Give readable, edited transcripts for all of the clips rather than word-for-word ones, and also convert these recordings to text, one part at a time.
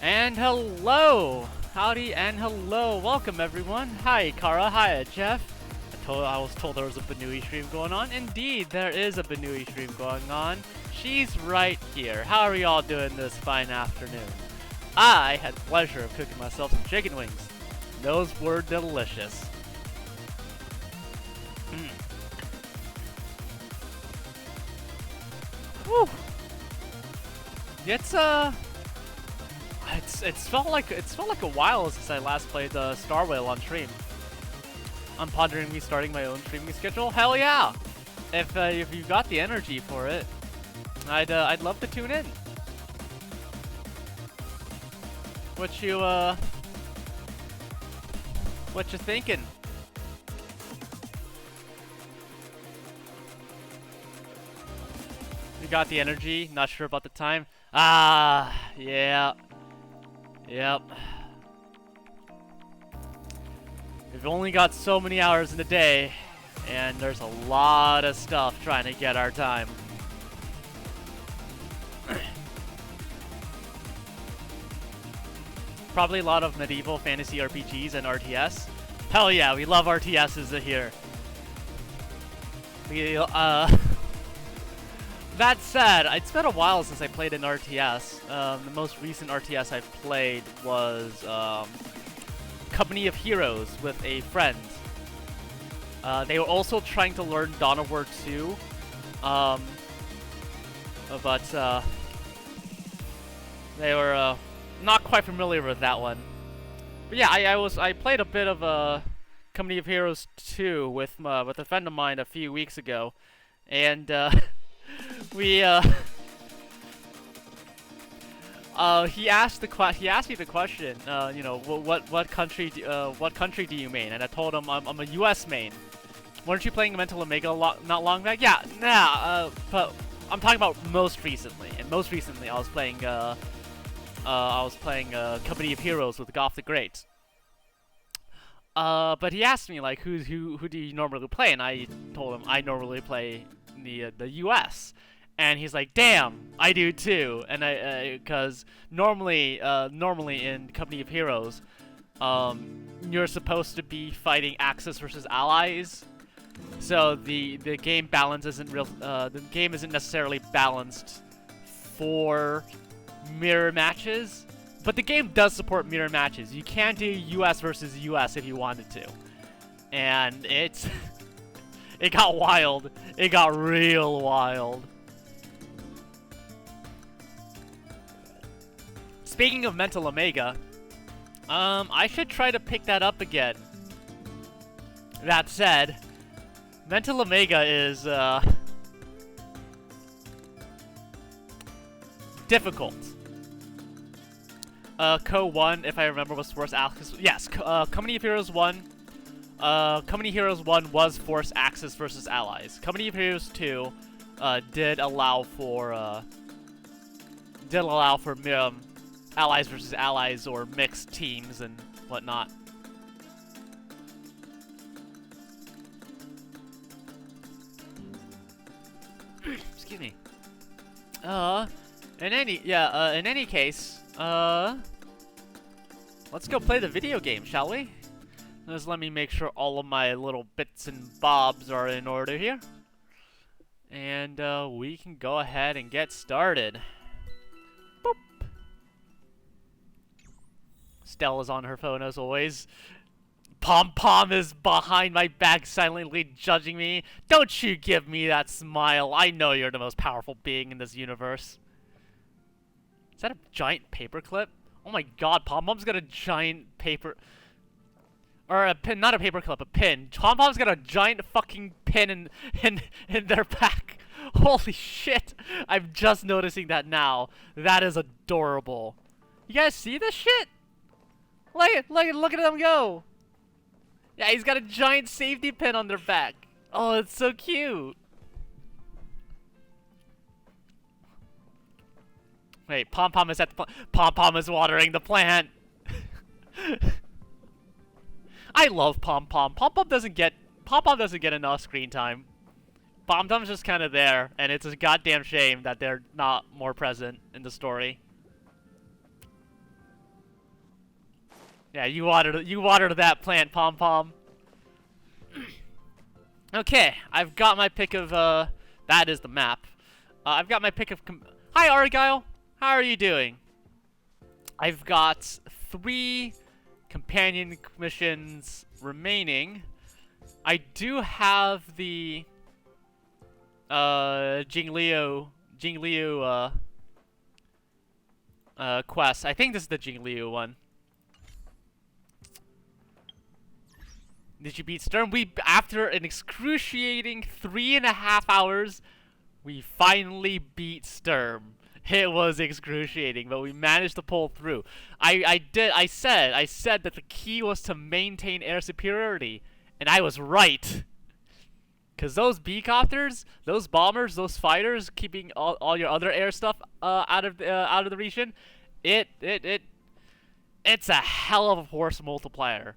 And hello! Howdy and hello. Welcome everyone. Hi Kara, hi Jeff. I was told there was a Banui stream going on. Indeed, there is a Banui stream going on. She's right here. How are y'all doing this fine afternoon? I had the pleasure of cooking myself some chicken wings. Those were delicious. Whew. It's felt like a while since I last played Star Whale on stream. I'm pondering me starting my own streaming schedule. Hell yeah! If you've got the energy for it, I'd love to tune in. What you thinking? You got the energy? Not sure about the time? Ah, yeah. Yep. We've only got so many hours in the day, and there's a lot of stuff trying to get our time. Probably a lot of medieval fantasy RPGs and RTS. Hell yeah, we love RTSs here. That said, it's been a while since I played an RTS. The most recent RTS I've played was Company of Heroes with a friend. They were also trying to learn Dawn of War 2, but they were not quite familiar with that one. But yeah, I played a bit of Company of Heroes 2 with a friend of mine a few weeks ago, and he asked me the question, you know, what country do you main? And I told him I'm a U.S. main. Weren't you playing Mental Omega not long back? Yeah, nah. But I'm talking about most recently. And most recently, I was playing Company of Heroes with Goth the Great. But he asked me like, who do you normally play? And I told him I normally play the U.S. And he's like, damn, I do too. And because normally in Company of Heroes, you're supposed to be fighting Axis versus Allies. So the game balance isn't real. The game isn't necessarily balanced for mirror matches, but the game does support mirror matches. You can do US versus US if you wanted to, and it got wild. It got real wild. Speaking of Mental Omega, I should try to pick that up again. That said, Mental Omega is difficult. Co 1, if I remember, was Force Axis. Yes, Company of Heroes 1. Company of Heroes 1 was Force Axis versus Allies. Company of Heroes 2 did allow for Allies versus Allies or mixed teams and whatnot. Excuse me. In any case, let's go play the video game, shall we? Just let me make sure all of my little bits and bobs are in order here. And we can go ahead and get started. Boop. Stella's on her phone as always. Pom Pom is behind my back silently judging me. Don't you give me that smile. I know you're the most powerful being in this universe. Is that a giant paperclip? Oh my god, Pom Pom's got a giant paper... Or a pin, not a paperclip, a pin. Pom Pom's got a giant fucking pin in their back. Holy shit. I'm just noticing that now. That is adorable. You guys see this shit? Look at them go. Yeah, he's got a giant safety pin on their back. Oh, it's so cute. Wait, Pom Pom is at the Pom Pom is watering the plant. I love Pom Pom. Pom Pom doesn't get enough screen time. Pom Pom's just kind of there, and it's a goddamn shame that they're not more present in the story. Yeah, you watered that plant, Pom Pom. Okay, I've got my pick of that is the map. I've got my pick of Hi Argyle, how are you doing? I've got 3 companion missions remaining. I do have the Jingliu quest. I think this is the Jingliu one. Did you beat Sturm? After an excruciating 3.5 hours, we finally beat Sturm. It was excruciating, but we managed to pull through. I said that the key was to maintain air superiority, and I was right. Cause those B-copters, those bombers, those fighters, keeping all your other air stuff out of the region, it's a hell of a force multiplier.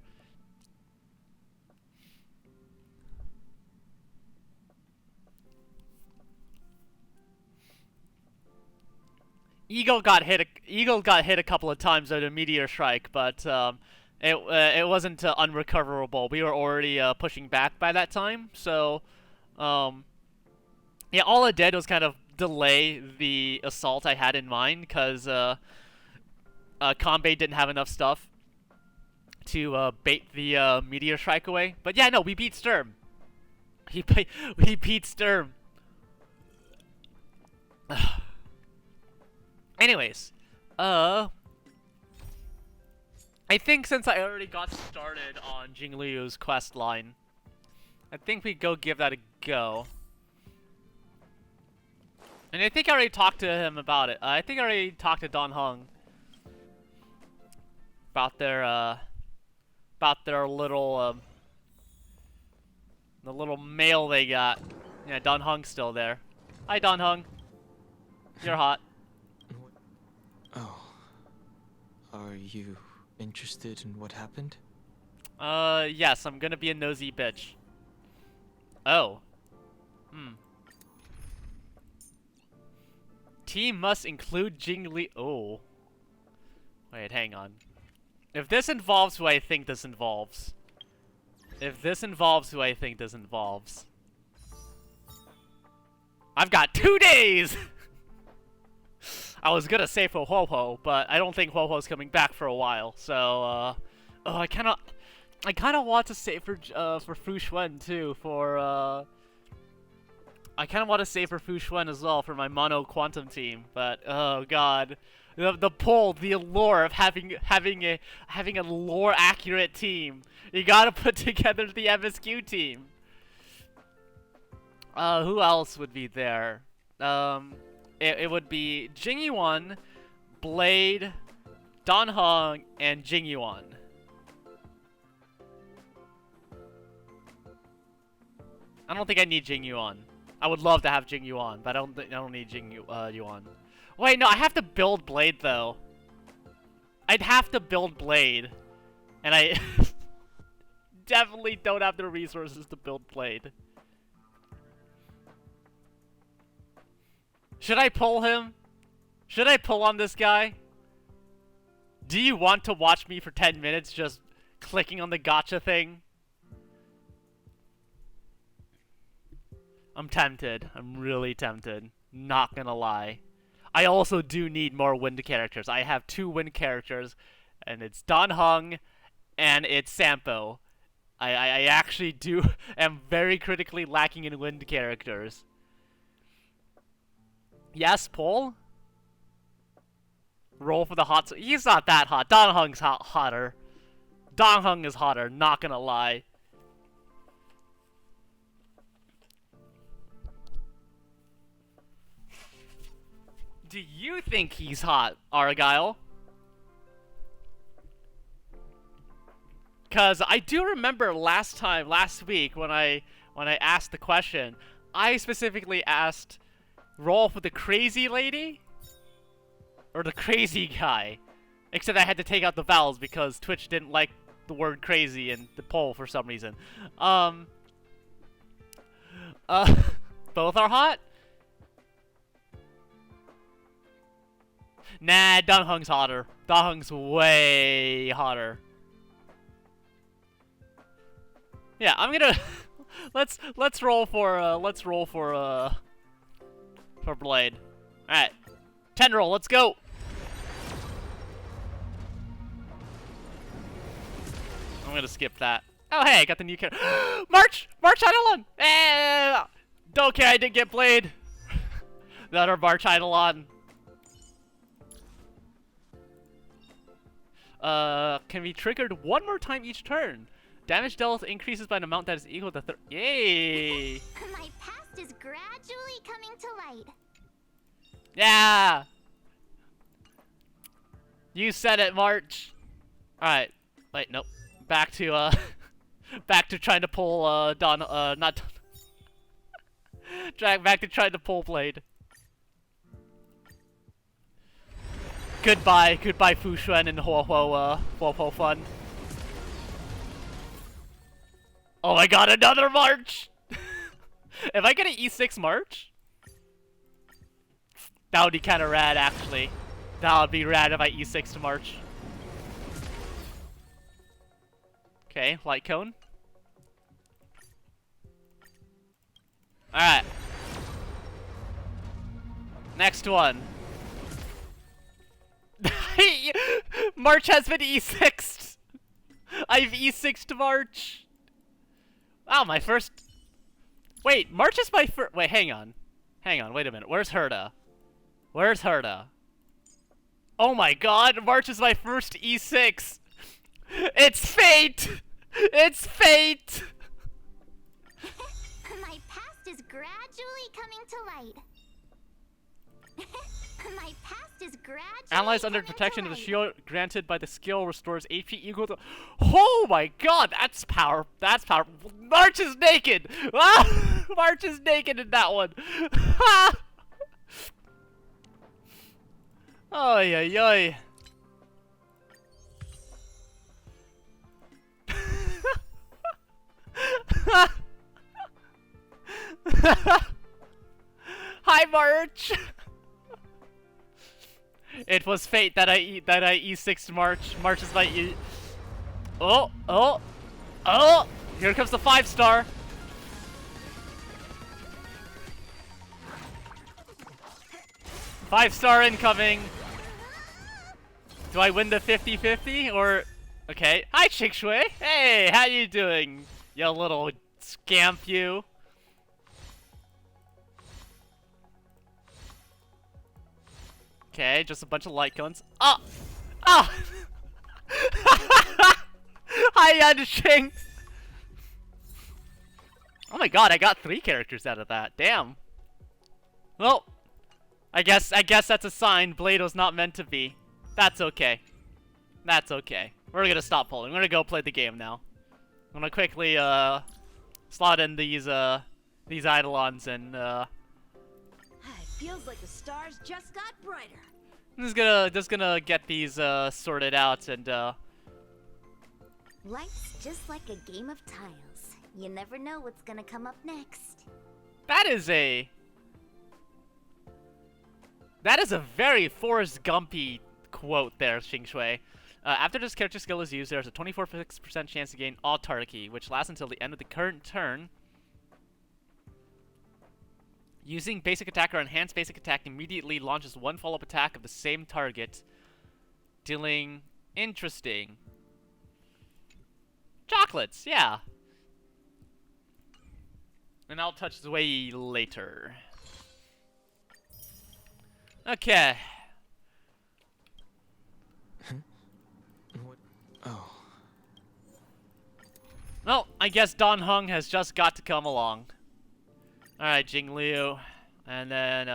Eagle got hit a couple of times with a meteor strike, but it wasn't unrecoverable. We were already pushing back by that time, so yeah, all it did was kind of delay the assault I had in mind, because Kanbei didn't have enough stuff to bait the meteor strike away. But yeah, no, we beat Sturm. We beat Sturm. Anyways, I think since I already got started on Jingliu's quest line, I think we go give that a go. And I think I already talked to him about it. I think I already talked to Don Hung about their little the little mail they got. Yeah, Don Hung's still there. Hi, Don Hung. You're hot. Oh. Are you interested in what happened? Yes, I'm gonna be a nosy bitch. Oh. Team must include Jingli. Oh. Wait, hang on. If this involves who I think this involves. If this involves who I think this involves. I've got 2 days! I was gonna say for Ho-Ho, but I don't think Ho-Ho's coming back for a while, so, oh, I kinda want to save for Fu Xuan, too, for, I kinda want to save for Fu Xuan as well for my Mono Quantum team, but, oh god. The pull, the allure of having a lore-accurate team. You gotta put together the MSQ team. Who else would be there? It would be Jingyuan, Blade, Don Hong, and Jingyuan. I don't think I need Jingyuan. I would love to have Jingyuan, but I don't need Jingyuan. Wait, no, I have to build Blade though. I'd have to build Blade, and I definitely don't have the resources to build Blade. Should I pull him? Should I pull on this guy? Do you want to watch me for 10 minutes just clicking on the gotcha thing? I'm tempted. I'm really tempted. Not gonna lie. I also do need more wind characters. I have 2 wind characters, and it's Don Hung, and it's Sampo. I actually am very critically lacking in wind characters. Yes, Paul? Roll for the hot... He's not that hot. Don Hung's hotter. Don Hung is hotter, not gonna lie. Do you think he's hot, Argyle? Cause I do remember last week when I asked the question, I specifically asked roll for the crazy lady or the crazy guy. Except I had to take out the vowels because Twitch didn't like the word crazy in the poll for some reason. Both are hot? Nah, Don Hung's hotter. Don Hung's way hotter. Yeah, I'm gonna let's roll for Blade. All right, 10 roll. Let's go. I'm gonna skip that. Oh hey, I got the new character. March Eidolon. Don't care. I didn't get Blade. Another March Eidolon. Can be triggered one more time each turn. Damage dealt increases by an amount that is equal to Yay! My past is gradually coming to light. Yeah! You said it, March. Alright. Wait, nope. Back to, back to trying to pull, not back to trying to pull Blade. Goodbye Fu Xuan and Huo Fun. Oh my god, another March! If I get an E6 March? That would be kinda rad, actually. That would be rad if I E6 to March. Okay, light cone. Alright. Next one. March has been E6'd. I've E6'd March. Wow, my first... Wait, March is my first... Wait, hang on. Hang on, wait a minute. Where's Herda? Where's Herda? Oh my god, March is my first E6. It's fate! It's fate! My past is gradually coming to light. My past is gradually Allies under coming protection to of the light. shield granted by the skill restores HP equal to... Oh my god, that's power. That's power. March is naked! Ah! March is naked in that one. Oy, oy, oy. Hi, March! It was fate that I E6'd March. March is my E... Oh! Oh! Oh! Here comes the 5-star! Five-star incoming! Do I win the 50-50 or... Okay. Hi, Chickshui! Hey, how you doing? You little scamp, you. Okay, just a bunch of light cones. Oh! Oh! Hi, Yanxing! Oh my god, I got 3 characters out of that. Damn. Well, I guess that's a sign Blade was not meant to be. That's okay. That's okay. We're gonna stop pulling. We're gonna go play the game now. I'm gonna quickly slot in these Eidolons and It feels like the stars just got brighter. I'm just gonna get these sorted out and Life's just like a game of tiles. You never know what's gonna come up next. that is a very Forrest Gumpy quote there, Xingshui. After this character skill is used, there's a 24% chance to gain autarky, which lasts until the end of the current turn. Using basic attack or enhanced basic attack immediately launches one follow-up attack of the same target, dealing interesting chocolates. Yeah, and I'll touch the way later. Okay. What? Oh. Well, I guess Don Hung has just got to come along. Alright, Jing Liu. And then,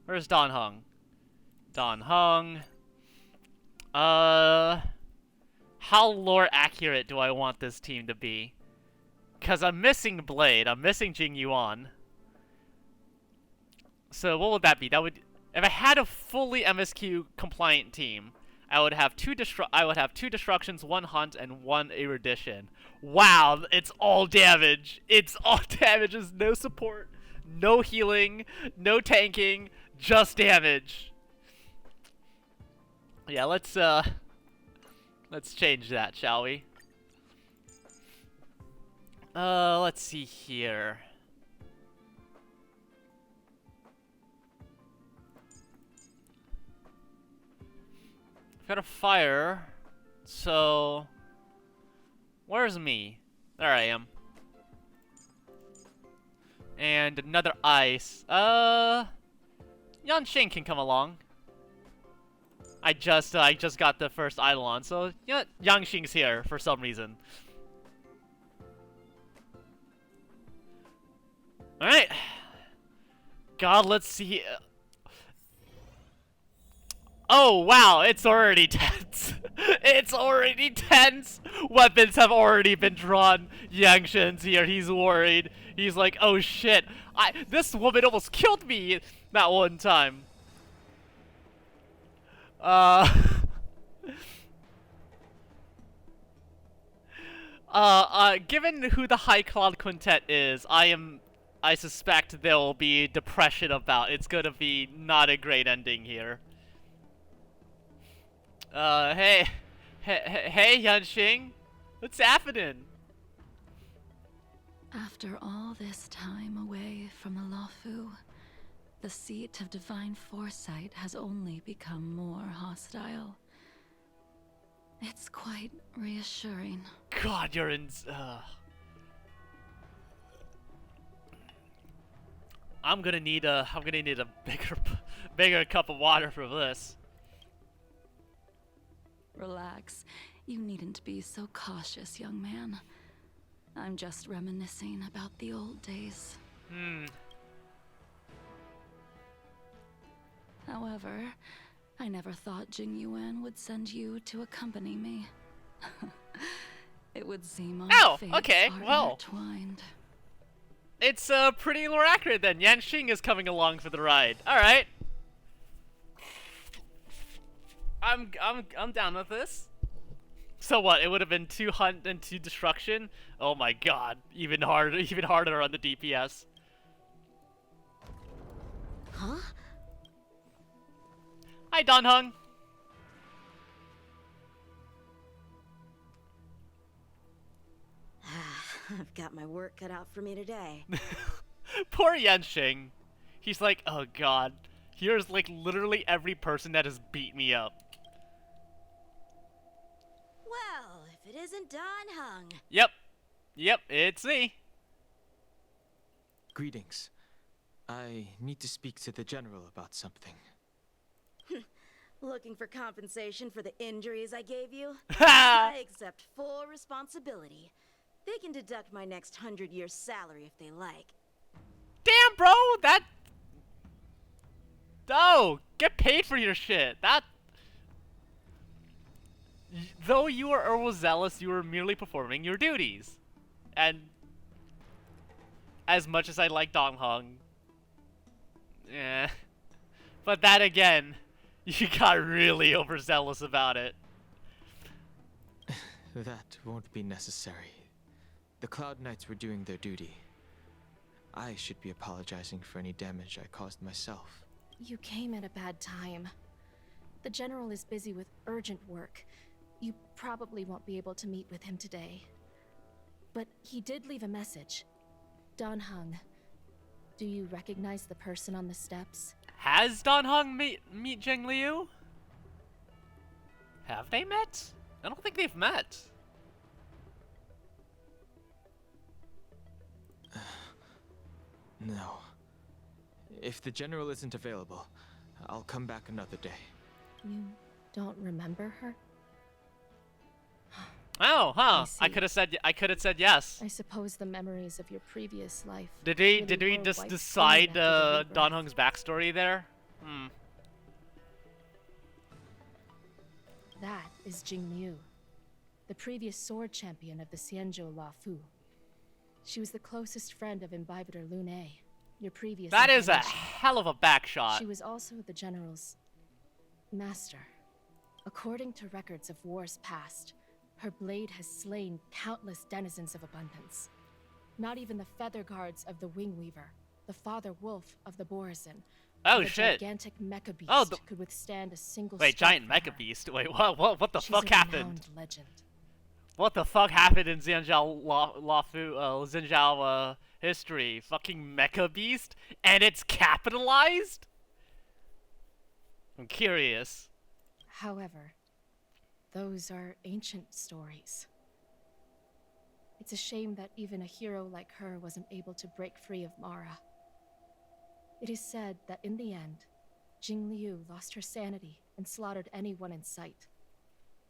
where's Don Hung? Don Hung. How lore accurate do I want this team to be? Because I'm missing Blade. I'm missing Jing Yuan. So what would that be? That would... If I had a fully MSQ compliant team, I would have two destructions, 1 hunt, and 1 erudition. Wow, it's all damage. It's all damage. There's no support, no healing, no tanking, just damage. Yeah, let's change that, shall we? Let's see here. I've got a fire, so where's me? There I am. And another ice. Yanxing can come along. I just got the first Eidolon, so yeah, Yangxing's here for some reason. All right. God, let's see. Oh wow, it's already tense. It's already tense. Weapons have already been drawn. Yangshin's here. He's worried. He's like, oh shit. This woman almost killed me that one time. Given who the High Cloud Quintet is, I suspect there will be depression about. It's gonna be not a great ending here. Hey, Yanxing, what's happening? After all this time away from Alafu, the seat of divine foresight has only become more hostile. It's quite reassuring. God, you're in. I'm gonna need a bigger cup of water for this. Relax. You needn't be so cautious, young man. I'm just reminiscing about the old days. However, I never thought Jing Yuan would send you to accompany me. It would seem our fates okay, are well. intertwined. It's pretty more accurate then. Yanxing is coming along for the ride. All right. I'm down with this. So what? It would have been 2 hunt and 2 destruction. Oh my god, even harder on the DPS. Huh? Hi, Don Hung. I've got my work cut out for me today. Poor Yanxing. He's like, oh god, here's like literally every person that has beat me up. Well, if it isn't Don Hung. Yep, it's me. Greetings. I need to speak to the general about something. Looking for compensation for the injuries I gave you? Ha! I accept full responsibility. They can deduct my next 100-year salary if they like. Damn, bro, that. No, get paid for your shit. That. Though you were overzealous, you were merely performing your duties. And as much as I like Dong Hung, yeah. But that again, you got really overzealous about it. That won't be necessary. The Cloud Knights were doing their duty. I should be apologizing for any damage I caused myself. You came at a bad time. The General is busy with urgent work. You probably won't be able to meet with him today. But he did leave a message. Don Hung, do you recognize the person on the steps? Has Don Hung meet Zheng Liu? Have they met? I don't think they've met. No. If the general isn't available, I'll come back another day. You don't remember her? Oh, huh. I see. could have said yes. I suppose the memories of your previous life. Did really we were just wiped decide clean after the rebirth. Don Hung's backstory there? That is Jing Liu, the previous sword champion of the Xianzhou La Fu. She was the closest friend of Imbibitor Lune, your previous That is a incarnation. hell of a backshot. She was also the General's master. According to records of wars past, her blade has slain countless denizens of abundance. Not even the feather guards of the Wingweaver, the father wolf of the Borazon, Oh or the shit. gigantic mecha beast Oh, could withstand a single Wait, strike giant from mecha her. beast. Wait, what the She's fuck a happened? renowned legend. What the fuck happened in Xinjiao history? Fucking Mecha Beast? And it's capitalized? I'm curious. However, those are ancient stories. It's a shame that even a hero like her wasn't able to break free of Mara. It is said that in the end, Jing Liu lost her sanity and slaughtered anyone in sight.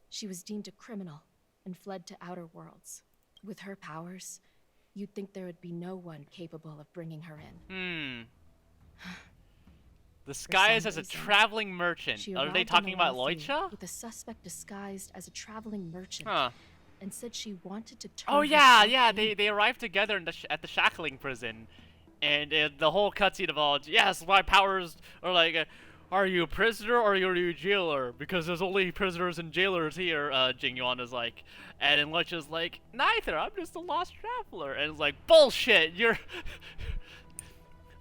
She was deemed a criminal and fled to outer worlds. With her powers, you'd think there would be no one capable of bringing her in. Disguised as a traveling merchant. She Are they arrived talking in the about Luofu Loicha? with a suspect disguised as a traveling merchant, Huh. and said she wanted to turn Oh yeah, herself yeah. in. They arrived together in at the shackling prison, and the whole cutscene involved. Yes, my powers are like. Are you a prisoner or are you a jailer? Because there's only prisoners and jailers here, Jing Yuan is like. And then Lucha's like, neither, I'm just a lost traveler. And it's like, bullshit, you're...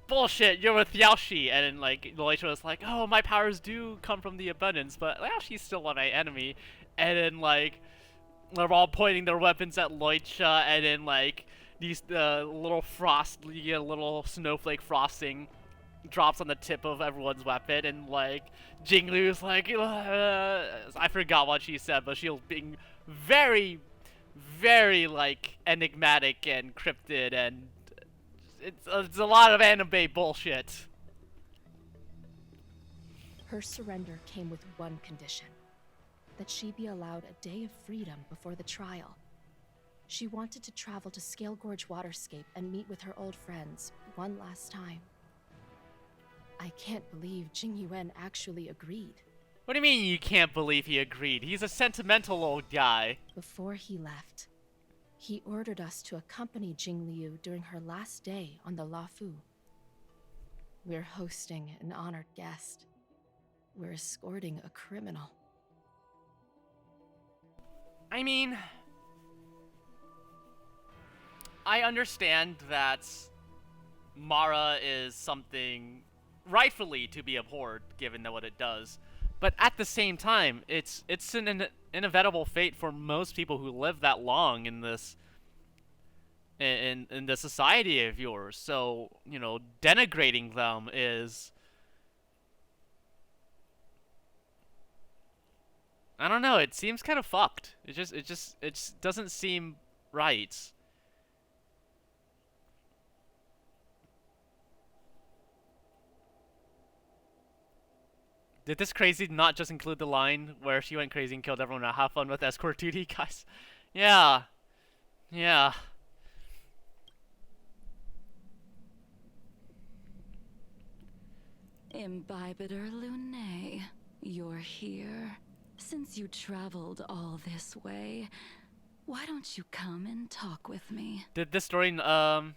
bullshit, you're with Yaoshi. And then, like, Lucha was like, oh, my powers do come from the abundance, but Yaoshi's still my enemy. And then, like, they're all pointing their weapons at Lucha, and then, like, these, little frost, you get a little snowflake frosting drops on the tip of everyone's weapon, and like Jing Liu's like, I forgot what she said, but she was being very, very like enigmatic and cryptid, and it's a lot of anime bullshit. Her surrender came with one condition: that she be allowed a day of freedom before the trial. She wanted to travel to Scale Gorge Waterscape and meet with her old friends one last time. I can't believe Jing Yuan actually agreed. What do you mean you can't believe he agreed? He's a sentimental old guy. Before he left, he ordered us to accompany Jing Liu during her last day on the Luofu. We're hosting an honored guest. We're escorting a criminal. I mean, I understand that Mara is something rightfully to be abhorred, given that what it does. But at the same time, it's an inevitable fate for most people who live that long in this in the society of yours. So, you know, denigrating them is, I don't know, it seems kind of fucked. It just doesn't seem right. Did this crazy not just include the line where she went crazy and killed everyone? Now have fun with escort duty, guys. Yeah. Yeah. Imbibiter Lunae, you're here. Since you traveled all this way, why don't you come and talk with me? Did this story, But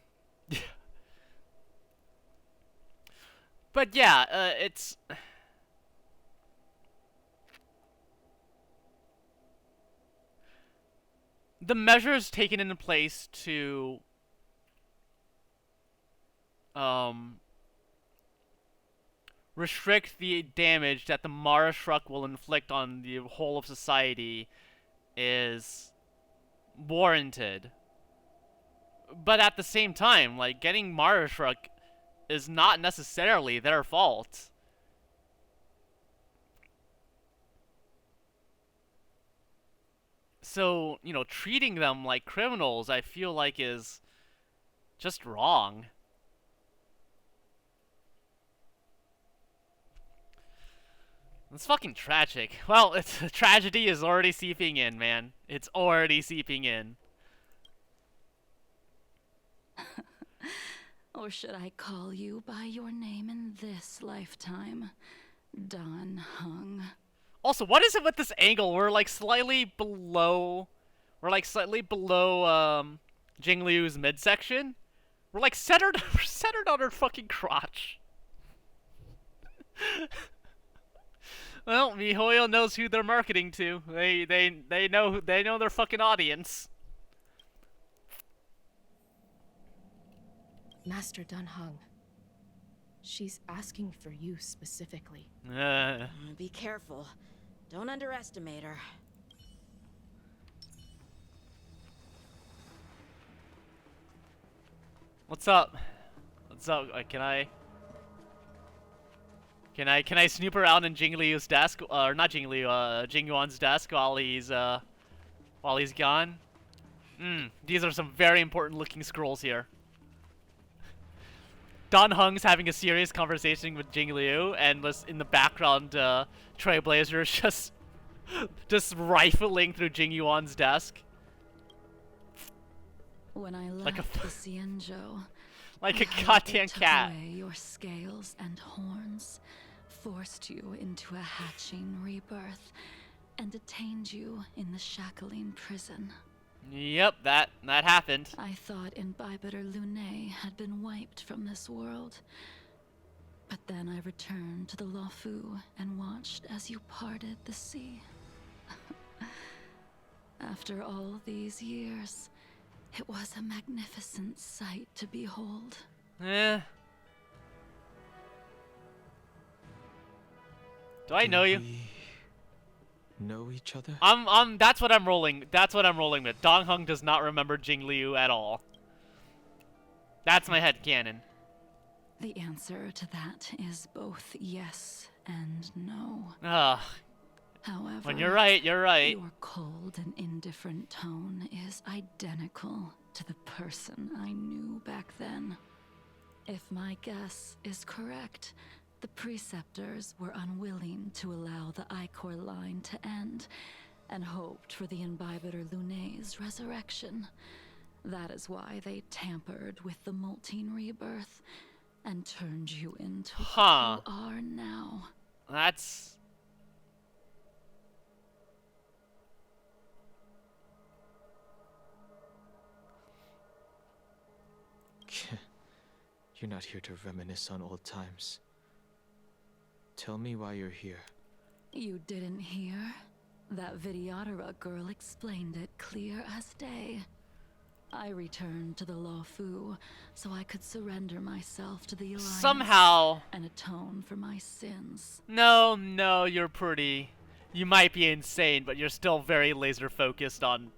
yeah, it's... the measures taken into place to restrict the damage that the Mara Shruk will inflict on the whole of society is warranted. But at the same time, like, getting Mara Shruk is not necessarily their fault. So, you know, treating them like criminals, I feel like, is just wrong. It's fucking tragic. Well, it's tragedy is already seeping in, man. It's already seeping in. Or should I call you by your name in this lifetime? Dan Heng. Also, what is it with this angle? We're like slightly below Jing Liu's midsection. We're like centered on her fucking crotch. Well, MiHoYo knows who they're marketing to. They know their fucking audience. Master Dan Heng, she's asking for you specifically. Be careful. Don't underestimate her. What's up? What's up? Can I snoop around in Jing Liu's desk, or not Jing Liu, Jing Yuan's desk while he's gone? These are some very important looking scrolls here. Don Hung's having a serious conversation with Jing Liu, and in the background, Trailblazer's just rifling through Jing Yuan's desk. When I left Like a the Xianzhou, like I a heard goddamn they took cat. away your scales and horns, forced you into a hatching rebirth, and detained you in the shackling prison. Yep, that happened. I thought Imbibitor Lunae had been wiped from this world. But then I returned to the Luofu and watched as you parted the sea. After all these years, it was a magnificent sight to behold. Eh. Do I know you? We know each other? That's what I'm rolling. That's what I'm rolling with. Dong Hung does not remember Jing Liu at all. That's my headcanon. The answer to that is both yes and no. Ugh. However, When you're right, you're right. your cold and indifferent tone is identical to the person I knew back then. If my guess is correct, the Preceptors were unwilling to allow the Ichor line to end, and hoped for the Imbibitor Lunae's resurrection. That is why they tampered with the molting rebirth, and turned you into Huh. what you are now. That's... You're not here to reminisce on old times. Tell me why you're here. You didn't hear? That Vidyadhara girl explained it clear as day. I returned to the Luofu so I could surrender myself to the Alliance Somehow... and atone for my sins. No, you're pretty... You might be insane, but you're still very laser focused on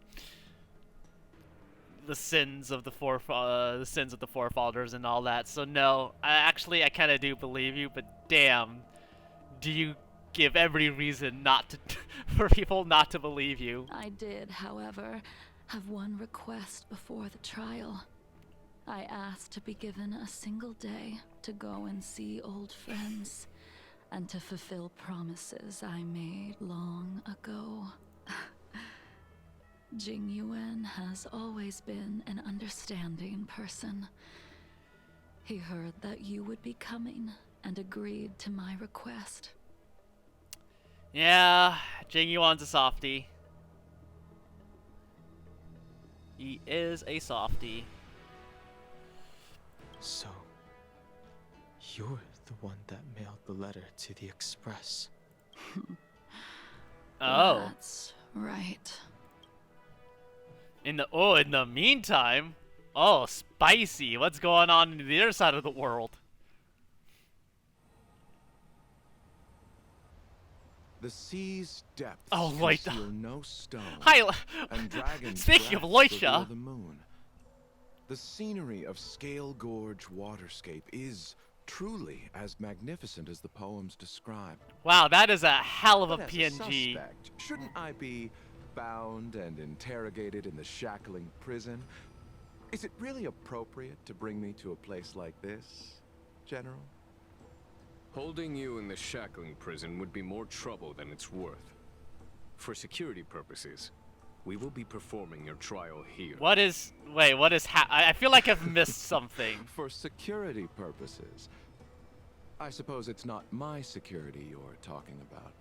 the sins of the forefathers and all that. So no, I kind of do believe you, but damn, do you give every reason not to for people not to believe you. I did, however, have one request before the trial. I asked to be given a single day to go and see old friends, and to fulfill promises I made long ago. Jing Yuan has always been an understanding person. He heard that you would be coming and agreed to my request. Yeah, Jing Yuan's a softie. He is a softie. So, you're the one that mailed the letter to the Express. Oh. That's right. In the meantime, oh, spicy. What's going on in the other side of the world? The sea's depths Oh, Loita. conceal no stone, Hi. and dragons Speaking of grasp Loita. reveal the moon. The scenery of Scale Gorge Waterscape is truly as magnificent as the poems describe. Wow, that is a hell of a But as PNG. suspect, shouldn't I be bound and interrogated in the shackling prison? Is it really appropriate to bring me to a place like this, General? Holding you in the shackling prison would be more trouble than it's worth. For security purposes, we will be performing your trial here. What is... Wait, what is I feel like I've missed something. For security purposes. I suppose it's not my security you're talking about.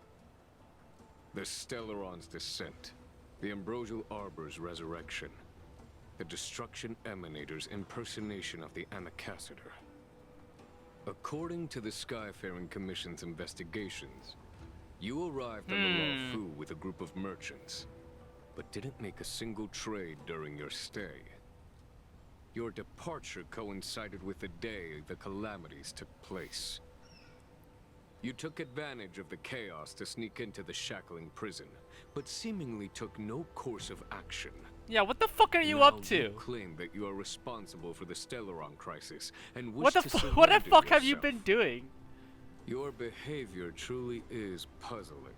The Stellaron's descent, the Ambrosial Arbor's resurrection, the Destruction Emanator's impersonation of the Anacaster. According to the Skyfaring Commission's investigations, you arrived on the Luofu with a group of merchants, but didn't make a single trade during your stay. Your departure coincided with the day the calamities took place. You took advantage of the chaos to sneak into the shackling prison, but seemingly took no course of action. Yeah, what the fuck are you Now up to? You claim that you are responsible for the Stellaron crisis and wish What the to what the surrender fuck have you yourself. been doing? Your behavior truly is puzzling.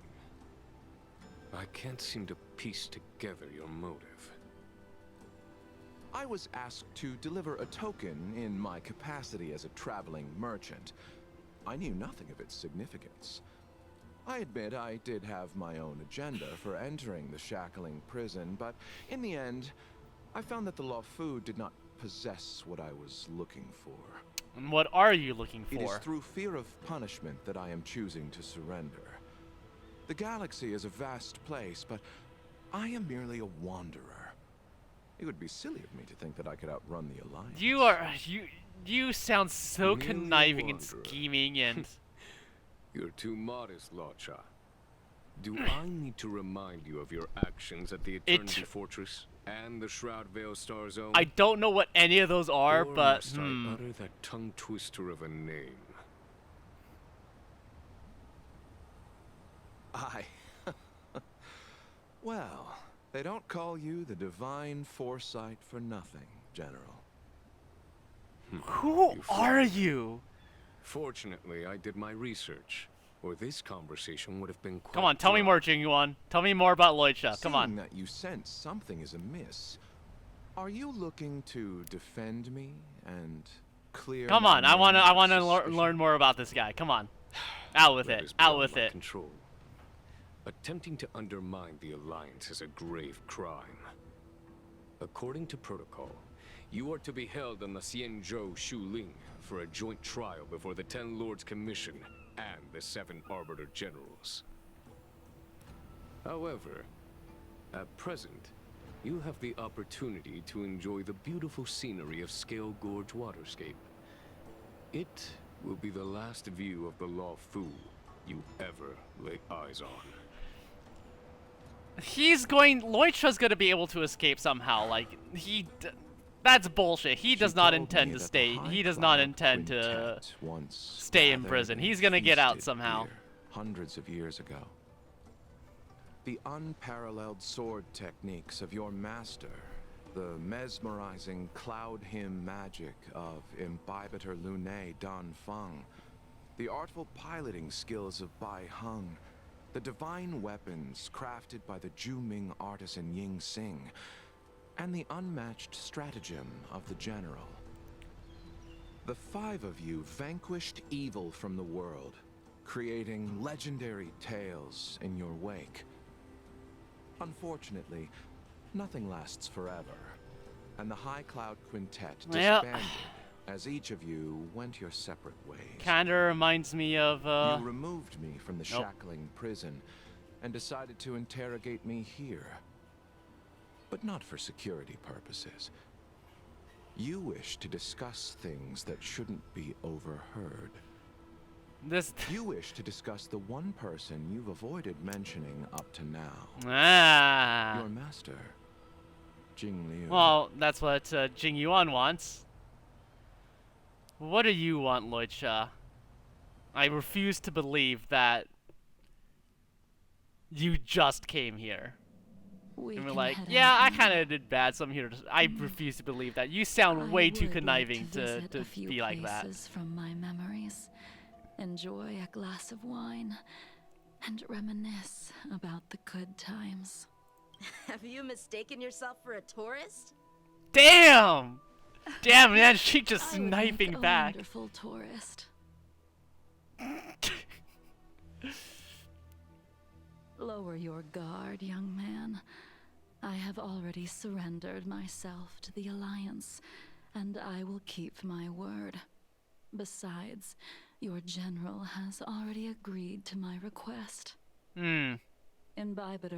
I can't seem to piece together your motive. I was asked to deliver a token in my capacity as a traveling merchant. I knew nothing of its significance. I admit I did have my own agenda for entering the shackling prison, but in the end, I found that the Luofu did not possess what I was looking for. And what are you looking It is for? through fear of punishment that I am choosing to surrender. The galaxy is a vast place, but I am merely a wanderer. It would be silly of me to think that I could outrun the Alliance. You sound so Merely a conniving and wanderer. scheming and You're too modest, Locha. Do I need to remind you of your actions at the Eternity Fortress and the Shroud Veil Star Zone? I don't know what any of those are, Or but must I utter that tongue twister of a name? Well, they don't call you the Divine Foresight for nothing, General. who You are flatter. you? Fortunately, I did my research, or this conversation would have been quite Come on, tell me dry. more, Jingyuan. Tell me more about Loicha. Come Seeing on. that you sense something is amiss, are you looking to defend me and clear? Come my on, I name wanna of suspicion? learn more about this guy. Come on. Out with That it. is Out beyond with my it. Control. Attempting to undermine the Alliance is a grave crime. According to protocol, you are to be held on the Xianzhou Shuling for a joint trial before the Ten Lords Commission and the Seven Arbiter Generals. However, at present, you have the opportunity to enjoy the beautiful scenery of Scale Gorge Waterscape. It will be the last view of the Luofu you ever lay eyes on. Loicha's gonna be able to escape somehow. Like, that's bullshit. He does She not told intend me to that the stay. High He does not Cloud intend to Quintet once stay in gathered prison. and He's gonna get out feasted somehow. here hundreds of years ago. The unparalleled sword techniques of your master, the mesmerizing cloud hymn magic of Imbibitor Lunae Dan Feng, the artful piloting skills of Bai Heng, the divine weapons crafted by the Ju-Ming artisan Ying Xing, and the unmatched stratagem of the General. The five of you vanquished evil from the world, creating legendary tales in your wake. Unfortunately, nothing lasts forever, and the High Cloud Quintet Well, disbanded as each of you went your separate ways. Kinda reminds me of You removed me from the shackling prison and decided to interrogate me here. But not for security purposes. You wish to discuss things that shouldn't be overheard. this. You wish to discuss the one person you've avoided mentioning up to now. Your master, Jing Liu. Well, that's what Jingyuan wants. What do you want, Loicha? I refuse to believe that you just came here. We And we're can like, head yeah, out I now. kind of did bad, so I'm here to. I refuse to believe that. You sound I way too would conniving like to visit a few be like that. places from my memories, enjoy a glass of wine, and reminisce about the good times. Have you mistaken yourself for a tourist? Damn! Damn, man, she just I would sniping make a back. wonderful tourist. Lower your guard, young man. I have already surrendered myself to the Alliance, and I will keep my word. Besides, your general has already agreed to my request. Imbibitor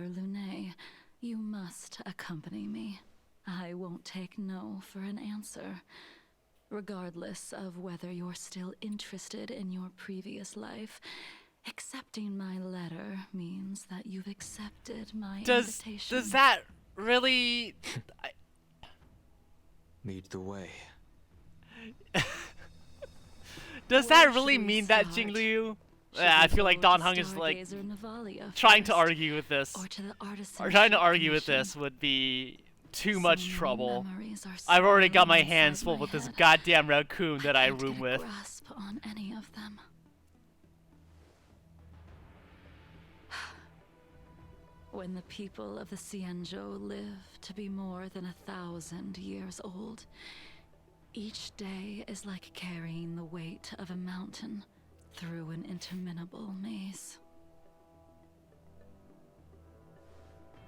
Lunae, you must accompany me. I won't take no for an answer. Regardless of whether you're still interested in your previous life, accepting my letter means that you've accepted my invitation. Does that really? Lead the way. Does Where that really should we mean that, start? Jingliu? Should Yeah, I we feel like go Don to Hung is like Stargazer Navalia trying to first, argue with this. or to the Artisan Or trying to Ship argue with Commission? this would be too much So many trouble. memories are I've already got my swirling hands inside full my with this head. goddamn raccoon that I can't room get a with. grasp on any of them. When the people of the Cienjo live to be more than 1,000 years old, each day is like carrying the weight of a mountain through an interminable maze.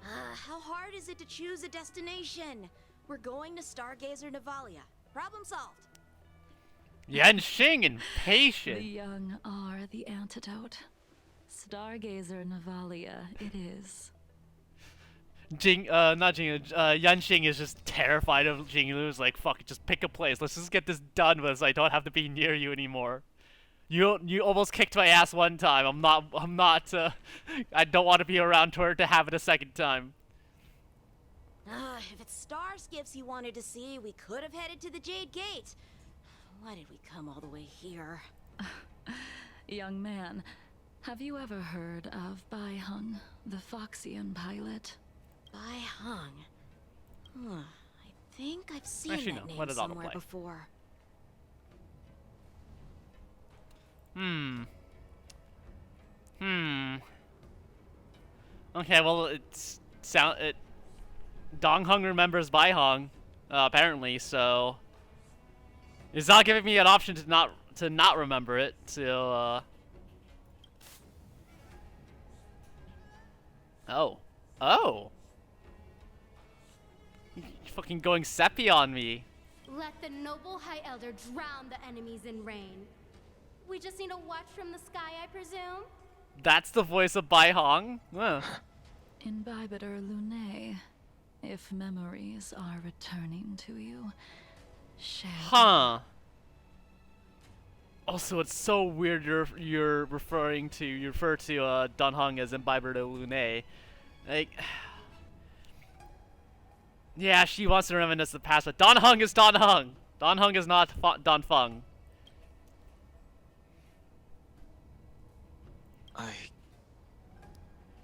How hard is it to choose a destination? We're going to Stargazer Navalia. Problem solved. Yanxing The impatient. young are the antidote. Stargazer Navalia it is. Yanxing is just terrified of Jinglu. Is like, fuck it, just pick a place. Let's just get this done with so I don't have to be near you anymore. You almost kicked my ass one time. I don't want to be around her to have it a second time. If it's star skiffs you wanted to see, we could have headed to the Jade Gate. Why did we come all the way here? Young man, have you ever heard of Bai Hung, the Foxian pilot? Bai Hung. I think I've seen Actually, that no. name Let it somewhere autoplay. before. Okay, well, Dong Hung remembers Bai Hung, apparently, so it's not giving me an option to not remember it. So, oh, you're fucking going sepia on me. Let the noble High Elder drown the enemies in rain. We just need a watch from the sky, I presume? That's the voice of Bai Hong. Imbibiter Lunae, if memories are returning to you, share them. Huh. Also, it's so weird you refer to Don Hong as Imbiber de Lune. Like, yeah, she wants to reminisce the past, but Don Hung is Don Hung. Don Hung is not Don Fung. I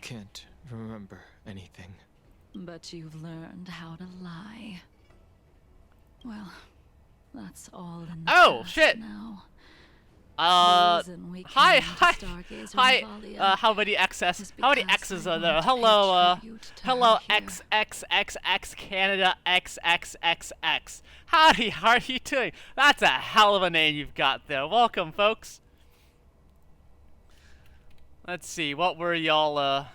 can't remember anything. But you've learned how to lie. Well, that's all in the Oh, past shit. now. Hi, Hi, how many X's? is How many because X's I are there? want to Hello, pay tribute to hello, her here. XXXX Canada XXXX. Howdy, how are you doing? That's a hell of a name you've got there. Welcome, folks. Let's see, what were y'all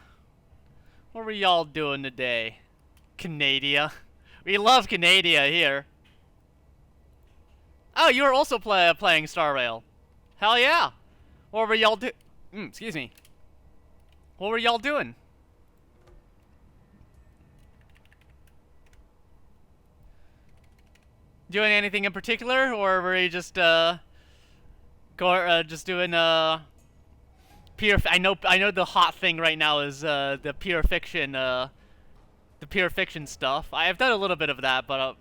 doing today? Canada. We love Canada here. Oh, you were also playing Star Rail. Hell yeah. What were y'all excuse me. What were y'all doing? Doing anything in particular, or were you just just doing pure? I know the hot thing right now is the pure fiction stuff. I have done a little bit of that, but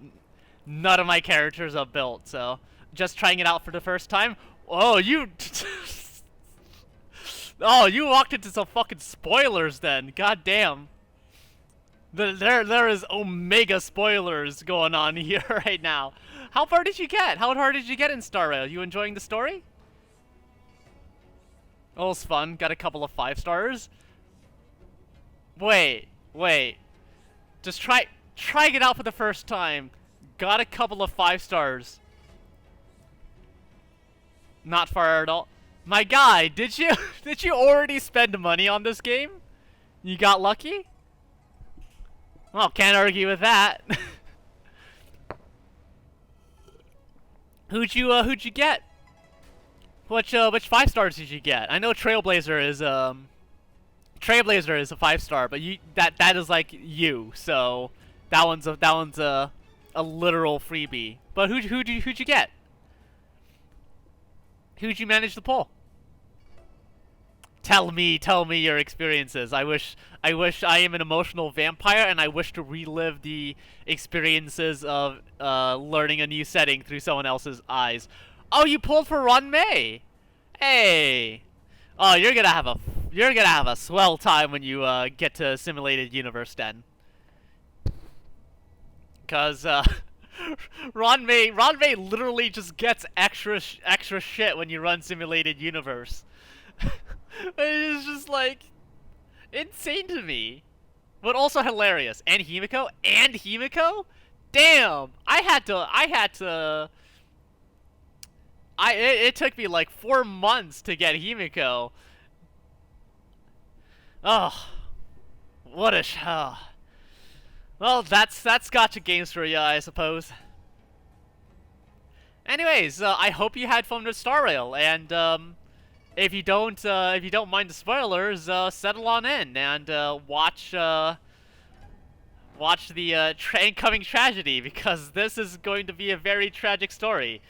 none of my characters are built, so just trying it out for the first time. Oh, you oh, you walked into some fucking spoilers then. God damn. There is omega spoilers going on here right now. How far did you get? How far did you get in Star Rail? You enjoying the story? Oh, it's fun. Got a couple of 5 stars. Wait. Just trying it out for the first time. Got a couple of 5 stars. Not far at all. My guy, did you already spend money on this game? You got lucky? Well, can't argue with that. Who'd you get? Which 5 stars did you get? I know Trailblazer is a 5 star, but that is like you, so that one's a literal freebie. But who'd you get? Who'd you manage to pull? Tell me your experiences. I wish I am an emotional vampire, and I wish to relive the experiences of learning a new setting through someone else's eyes. Oh, you pulled for Ron May. Hey. Oh, you're gonna have a swell time when you get to Simulated Universe then. Cause Ranmei literally just gets extra shit when you run Simulated Universe. It's just like insane to me, but also hilarious. And Himiko, damn! It took me like 4 months to get Himiko. Oh, what a well, that's gotcha games for you, I suppose. Anyways, I hope you had fun with Star Rail, and if you don't mind the spoilers, settle on in and watch the incoming tragedy, because this is going to be a very tragic story.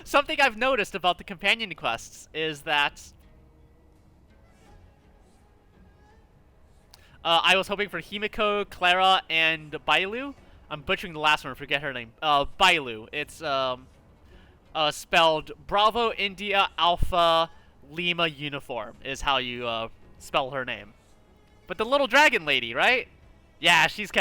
Something I've noticed about the companion quests is that I was hoping for Himiko, Clara, and Bailu. I'm butchering the last one, I forget her name. Bailu. It's spelled Bravo India Alpha Lima Uniform is how you spell her name. But the little dragon lady, right? Yeah, she's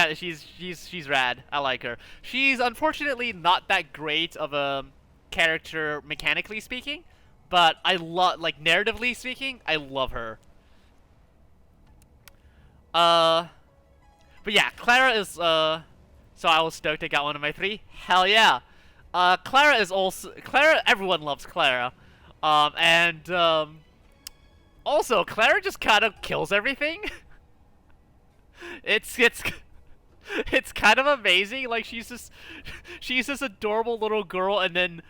rad. I like her. She's unfortunately not that great of a character mechanically speaking, but I love, like, narratively speaking, I love her. But yeah, Clara is so I was stoked I got one of my 3. Hell yeah. Clara is also everyone loves Clara. Also Clara just kind of kills everything. It's kind of amazing. Like, she's this adorable little girl, and then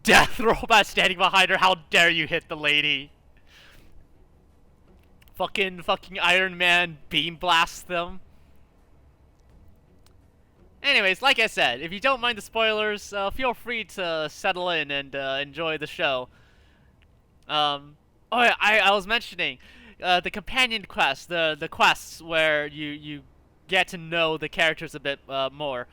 Death Robot standing behind her. How dare you hit the lady? Fucking Iron Man beam blasts them. Anyways, like I said, if you don't mind the spoilers, feel free to settle in and enjoy the show. Oh yeah, I was mentioning the companion quests, the quests where you get to know the characters a bit more.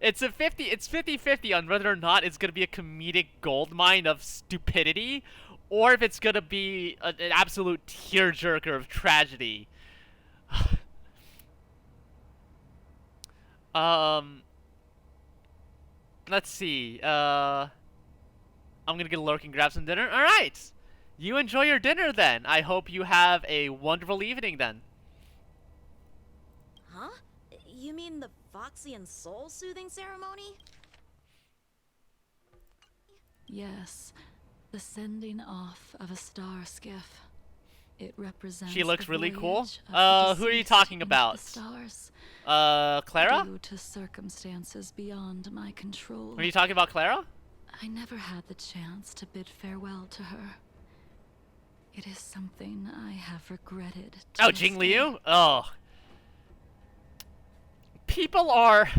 It's 50-50 on whether or not it's gonna be a comedic goldmine of stupidity, or if it's gonna be an absolute tearjerker of tragedy. Let's see. I'm gonna get a lurk and grab some dinner. All right, you enjoy your dinner then. I hope you have a wonderful evening then. Huh? You mean the Foxian soul-soothing ceremony? Yes, the sending off of a star skiff. It represents. She looks the really cool. voyage of the Who are you deceased talking into about? the stars. Clara? Due to circumstances beyond my control. Are you talking about Clara? I never had the chance to bid farewell to her. It is something I have regretted. Oh, Jing Liu? Oh. People are,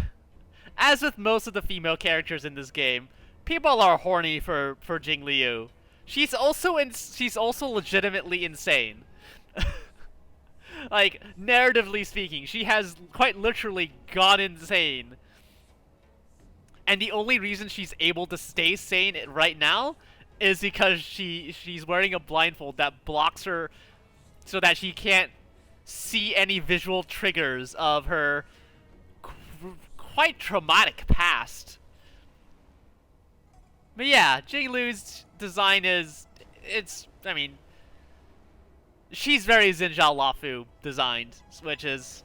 as with most of the female characters in this game, people are horny for Jing Liu. She's also legitimately insane. Like, narratively speaking, she has quite literally gone insane. And the only reason she's able to stay sane right now is because she's wearing a blindfold that blocks her so that she can't see any visual triggers of her quite traumatic past. But yeah, Jing Liu's design I mean, she's very Xinjiao Lafu designed, which is,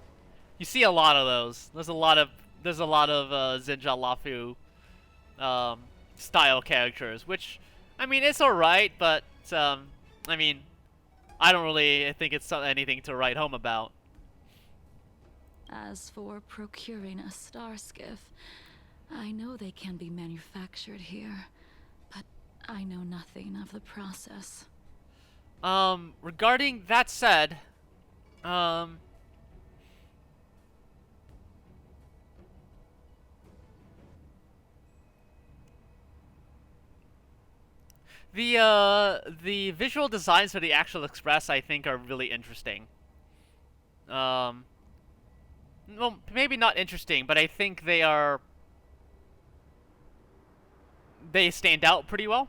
you see a lot of those. There's a lot of Xinjiao Lafu style characters, which, I mean, it's alright, but I mean, I don't really think it's anything to write home about. As for procuring a star skiff, I know they can be manufactured here, but I know nothing of the process. Regarding that said, the visual designs for the actual Express, I think, are really interesting. Well, maybe not interesting, but I think they stand out pretty well.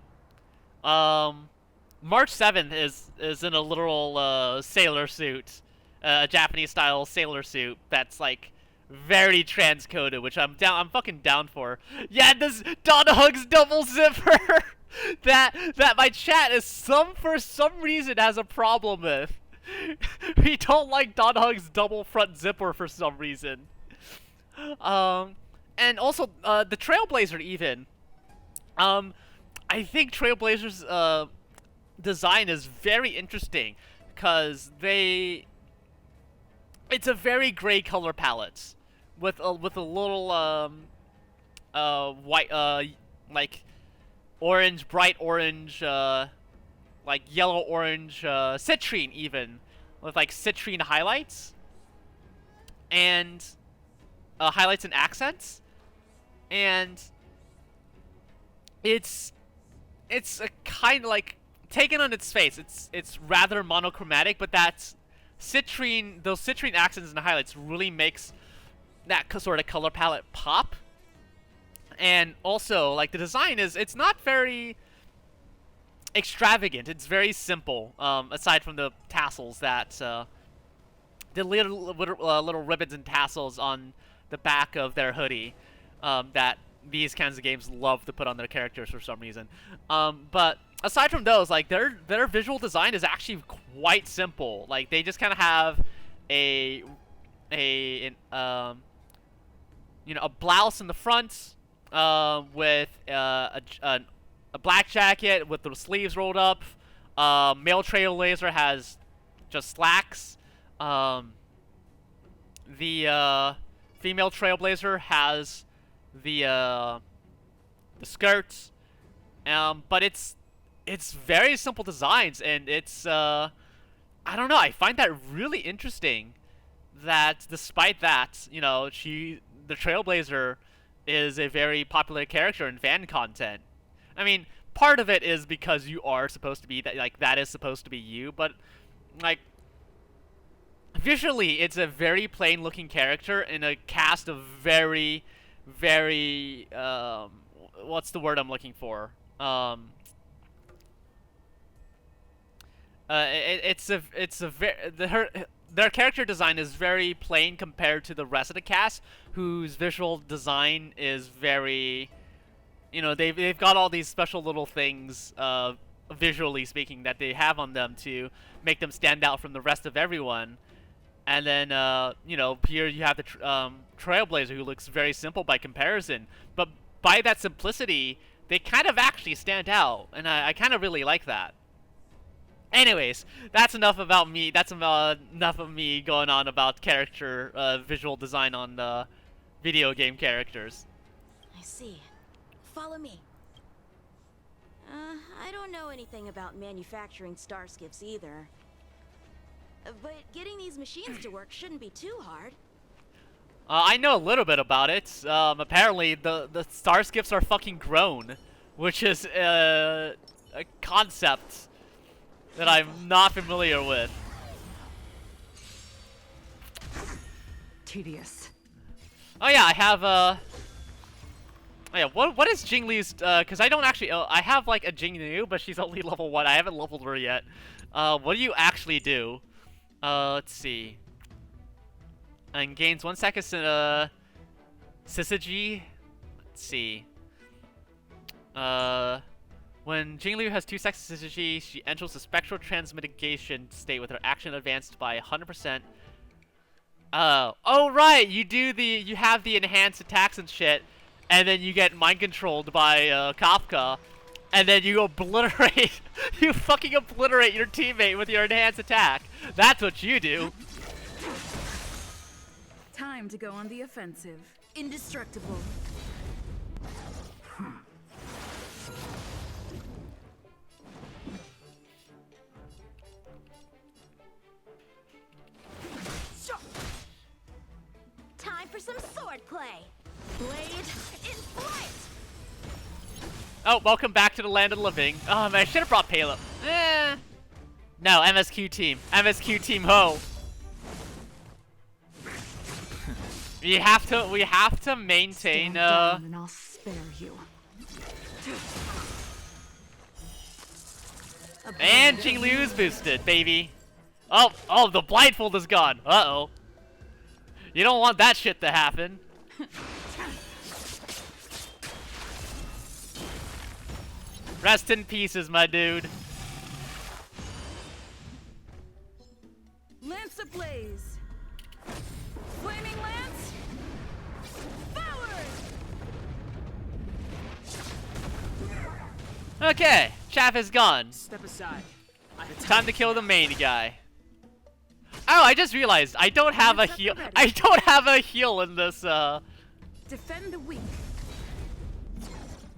March 7th is in a literal sailor suit, a Japanese style sailor suit that's like very transcoded, which I'm fucking down for. Yeah, this Don Hugs double zipper that my chat is for some reason has a problem with. We don't like Don Hugs double front zipper for some reason. And also the Trailblazer even. I think Trailblazer's design is very interesting because it's a very gray color palette with a little white like orange, bright orange, like yellow orange citrine even with like citrine highlights and highlights and accents, and it's a kind of like taken on its face. It's rather monochromatic, but those citrine accents and highlights really makes that sort of color palette pop. And also, like, the design it's not very extravagant. It's very simple. Aside from the tassels the little ribbons and tassels on the back of their hoodie, that these kinds of games love to put on their characters for some reason. But aside from those, like, their visual design is actually quite simple. Like, they just kind of have a blouse in the front, with a black jacket with the sleeves rolled up. Male Trailblazer has just slacks. The female Trailblazer has the skirts. But it's very simple designs, and it's I don't know, I find that really interesting that despite that, you know, the Trailblazer is a very popular character in fan content. I mean, part of it is because you are supposed to be that, like, that is supposed to be you, but like visually it's a very plain looking character in a cast of very what's the word I'm looking for? Their character design is very plain compared to the rest of the cast, whose visual design is very, you know, they've got all these special little things, visually speaking, that they have on them to make them stand out from the rest of everyone. And then, you know, here you have the Trailblazer, who looks very simple by comparison, but by that simplicity, they kind of actually stand out, and I kind of really like that. Anyways, that's enough about me. That's enough of me going on about character visual design on video game characters. I see. Follow me. I don't know anything about manufacturing starskiffs either. But getting these machines to work shouldn't be too hard. I know a little bit about it. Apparently, the starskiffs are fucking grown, which is a concept that I'm not familiar with. Tedious. Oh yeah, I have oh yeah, what is Jingliu's? Because I don't actually. I have like a Jingliu, but she's only level 1. I haven't leveled her yet. What do you actually do? Let's see. And gains 1 second syzygy. Let's see. When Jingliu has 2 seconds syzygy, she enters the spectral transmitigation state with her action advanced by 100%. Oh right, you have the enhanced attacks and shit, and then you get mind controlled by Kafka, and then you obliterate, you fucking obliterate your teammate with your enhanced attack. That's what you do. Time to go on the offensive. Indestructible. Time for some swordplay. Blade in flight. Oh, welcome back to the land of the living. Oh man, I should have brought payload. No, MSQ team. MSQ team ho. We have to maintain and I'll spare you. And Jingliu's boosted, baby. Oh, the blindfold is gone. Uh-oh. You don't want that shit to happen. Rest in pieces, my dude. Lance ablaze. Flaming lance. Forward. Okay, Chaff is gone. Step aside. Time to kill the main guy. Oh, I just realized I don't have a heal. I don't have a heal in this. Defend the weak.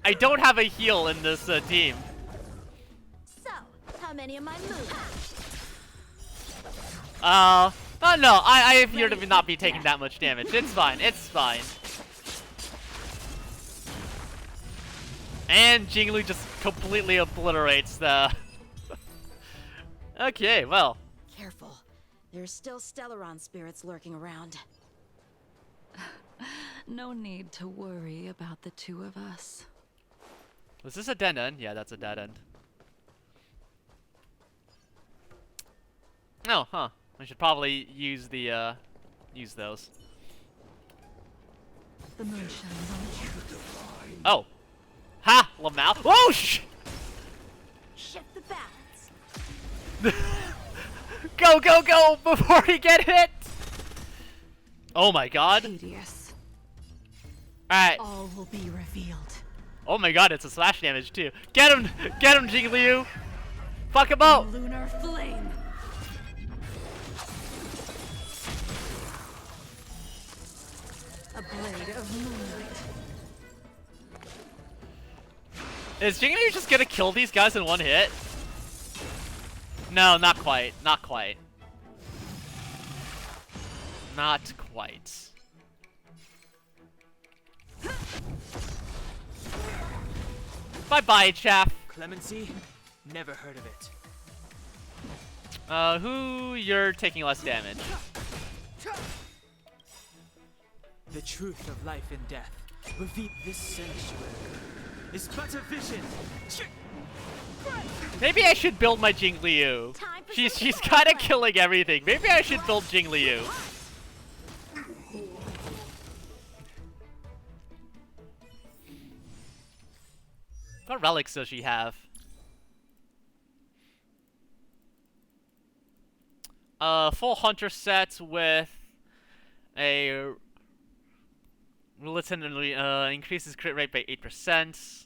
I don't have a heal in this team. So, how many of my moves? Oh no, I appear to not be taking that much damage. It's fine. It's fine. And Jingli just completely obliterates the. Okay, well. Careful. There's still Stellaron spirits lurking around. No need to worry about the two of us. Was this a dead end? Yeah, that's a dead end. Oh, huh. I should probably use the, use those. The moon shines on the truth. Oh. Ha! Lamau. Oh, Shift the balance. Go, go, go! Before he get hit! Oh my god. Hideous. Alright. All will be revealed. Oh my god, it's a slash damage too. Get him! Get him, Jingliu! Fuck him up! Lunar flame. A blade of moonlight. Is Jingliu just gonna kill these guys in one hit? No, not quite. Not quite. Not quite. Bye-bye, Chaff. Clemency? Never heard of it. Who you're taking less damage? The truth of life and death. Reveal this sanctuary. Is but a vision. Maybe I should build my Jingliu. She's kind of killing everything. Maybe I should build Jingliu. What relics does she have? Full hunter set with a militant increases crit rate by 8%.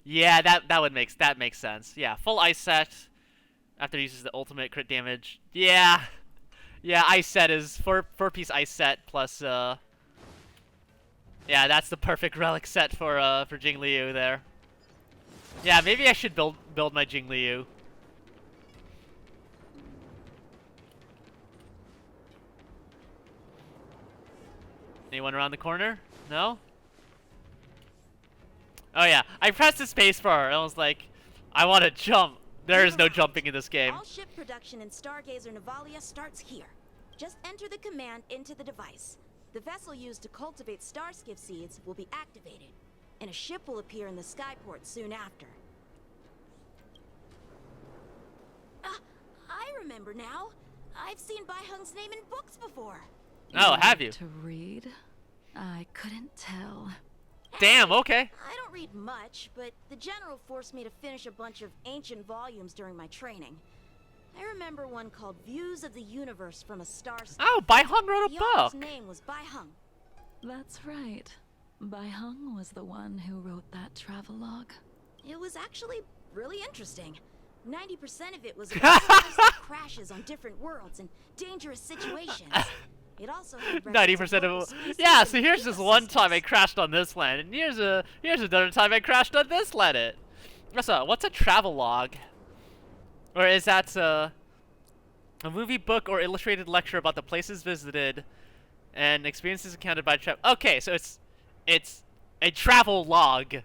Yeah, that makes sense. Yeah, full ice set after it uses the ultimate crit damage. Yeah, ice set is 4-piece ice set plus yeah, that's the perfect relic set for Jingliu there. Yeah, maybe I should build my Jingliu. Anyone around the corner? No? Oh yeah, I pressed the space bar and I was like, I want to jump. There is no jumping in this game. All ship production in Stargazer Navalia starts here. Just enter the command into the device. The vessel used to cultivate starskiff seeds will be activated, and a ship will appear in the skyport soon after. I remember now. I've seen Bai Hung's name in books before. Oh, have you? To read? I couldn't tell. Damn, okay. I don't read much, but the general forced me to finish a bunch of ancient volumes during my training. I remember one called Views of the Universe from a Starskip. Oh, Bai Hung wrote a The author's book. name was Bai Hung. That's right. Bai Hung was the one who wrote that travelogue. It was actually really interesting. 90% of it was about starscape crashes on different worlds and dangerous situations. It also had 90% of it. Yeah, so here's this one time I crashed on this planet, and here's another time I crashed on this planet. So, what's a travelogue? Or is that a movie, book, or illustrated lecture about the places visited and experiences encountered by travel? Okay, so it's a travel log.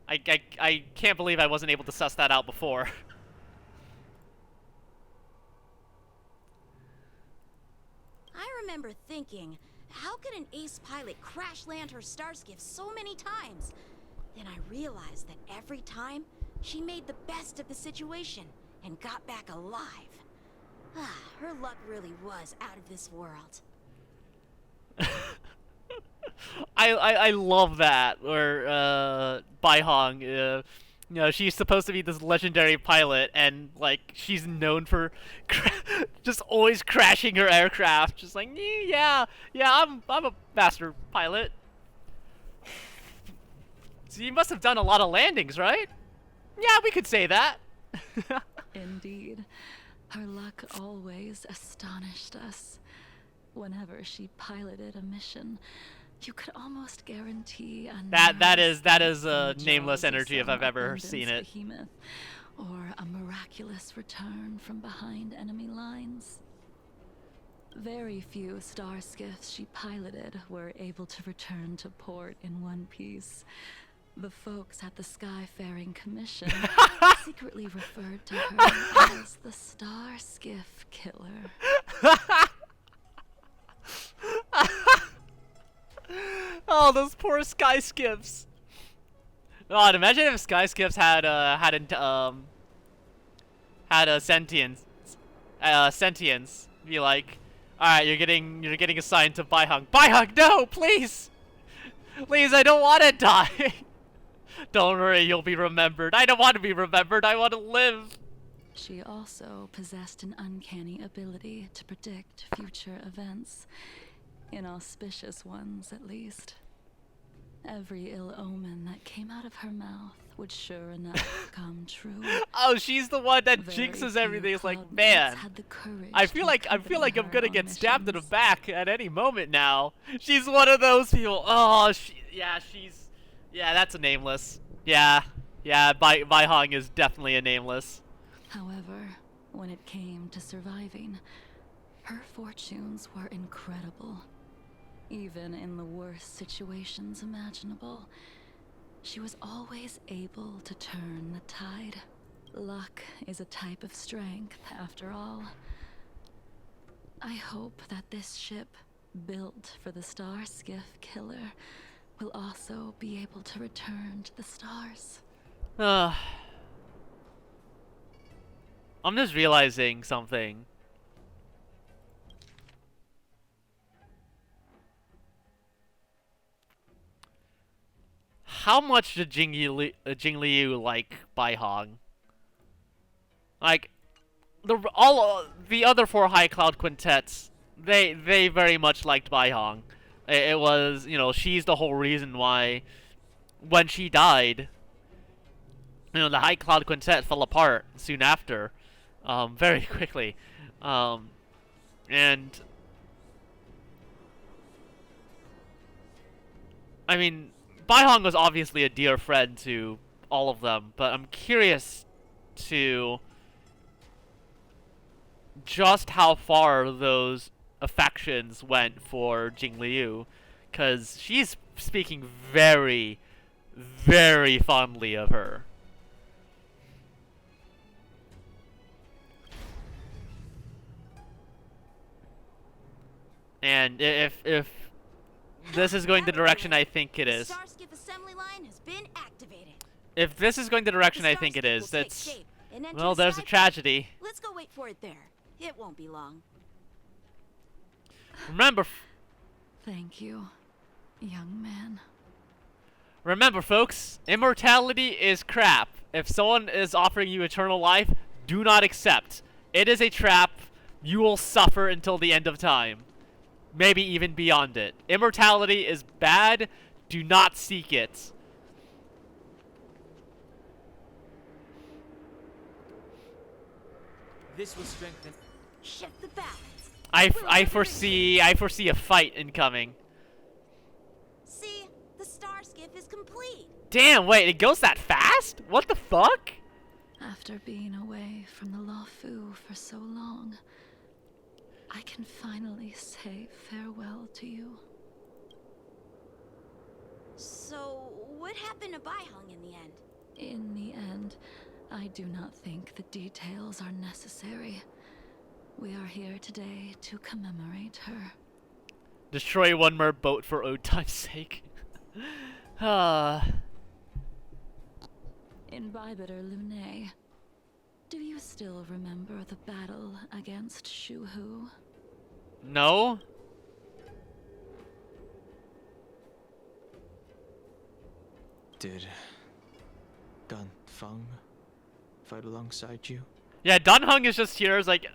I can't believe I wasn't able to suss that out before. I remember thinking, how could an ace pilot crash land her starskiff so many times? Then I realized that every time, she made the best of the situation and got back alive. Her luck really was out of this world. I love that. Where Bai Hong, you know, she's supposed to be this legendary pilot, and like she's known for just always crashing her aircraft. Just like, yeah, I'm a master pilot. So you must have done a lot of landings, right? Yeah, we could say that. Indeed. Her luck always astonished us. Whenever she piloted a mission, you could almost guarantee a that is a from the nameless jaws of energy if some I've ever abundance seen it. behemoth, or a miraculous return from behind enemy lines. Very few star skiffs she piloted were able to return to port in one piece. The folks at the Skyfaring Commission secretly referred to her as the Star Skiff Killer. Oh, those poor sky skiffs. God, imagine if sky skiffs had a sentience. Sentience. Be like, all right, you're getting assigned to Bai Hong. Bai Hong, no, please, please, I don't want to die. Don't worry, you'll be remembered. I don't want to be remembered. I want to live. She also possessed an uncanny ability to predict future events, inauspicious ones at least. Every ill omen that came out of her mouth would sure enough come true. Oh, she's the one that Very jinxes few everything. It's like, cloud man, knights had the courage I to feel like I'm accompany her gonna on get stabbed in the missions. back at any moment now. She's one of those people. Oh, yeah, that's a nameless. Yeah, Bai Hong is definitely a nameless. However, when it came to surviving, her fortunes were incredible. Even in the worst situations imaginable, she was always able to turn the tide. Luck is a type of strength, after all. I hope that this ship, built for the Star Skiff Killer, will also be able to return to the stars. I'm just realizing something. How much did Jing Liu like Bai Hong? Like, all the other 4 High Cloud Quintets, they very much liked Bai Hong. It was, you know, she's the whole reason why, when she died, you know, the High Cloud Quintet fell apart soon after, very quickly, and I mean, Bai Hong was obviously a dear friend to all of them, but I'm curious to just how far those affections went for Jing Liu, because she's speaking very, very fondly of her. And if this is going the direction I think it is, The Starskip assembly line has been activated. if this is going the direction The I think it Starskip is, will take that's, shape and enter well, the there's a skyport. tragedy. Let's go wait for it there. It won't be long. Remember, Thank you, young man. remember, folks, immortality is crap. If someone is offering you eternal life, do not accept. It is a trap. You will suffer until the end of time. Maybe even beyond it. Immortality is bad. Do not seek it. This will strengthen. Shift the balance. I foresee a fight incoming. See, the Starskip is complete. Damn, wait, it goes that fast? What the fuck? After being away from the Luofu for so long, I can finally say farewell to you. So, what happened to Bai Hong in the end? In the end, I do not think the details are necessary. We are here today to commemorate her. Destroy one more boat for old time's sake. In Bibiter Lunae, Do you still remember the battle against Shuhu? No? Did Dan Feng fight alongside you? Yeah, Dunhung is just here. It's like,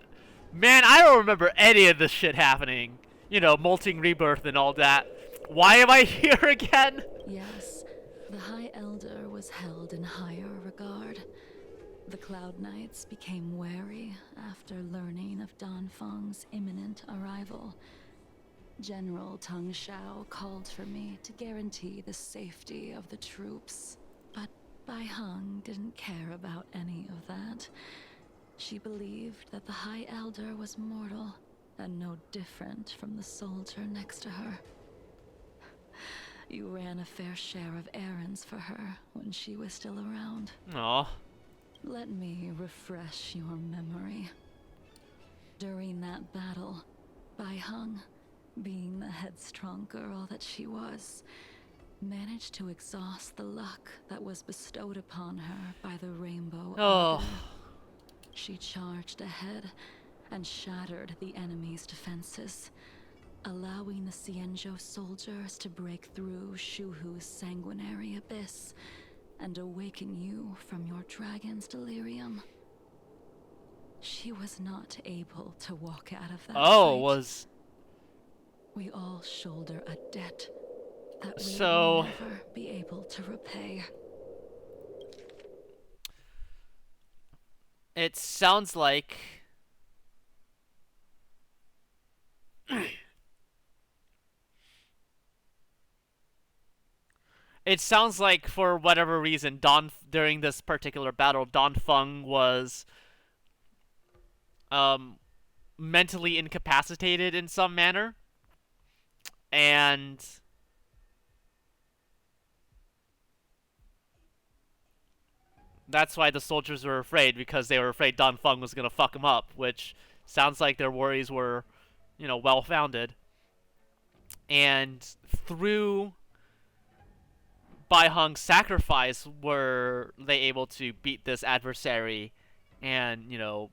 man, I don't remember any of this shit happening. You know, molting rebirth and all that. Why am I here again? Yes, the High Elder was held in higher regard. The Cloud Knights became wary after learning of Dan Feng's imminent arrival. General Teng Shao called for me to guarantee the safety of the troops. But Bai Heng didn't care about any of that. She believed that the High Elder was mortal and no different from the soldier next to her. You ran a fair share of errands for her when she was still around. Aw. Let me refresh your memory. During that battle, Bai Heng, being the headstrong girl that she was, managed to exhaust the luck that was bestowed upon her by the Rainbow Arbiter. She charged ahead and shattered the enemy's defenses, allowing the Xianzhou soldiers to break through Shuhu's sanguinary abyss and awaken you from your dragon's delirium. She was not able to walk out of that fight. We all shoulder a debt that we will never be able to repay. It sounds like... It sounds like, for whatever reason, during this particular battle, Dan Feng was mentally incapacitated in some manner, and that's why the soldiers were afraid, because they were afraid Dan Feng was gonna fuck him up, which sounds like their worries were, you know, well-founded. And through Bai Heng's sacrifice were they able to beat this adversary and, you know,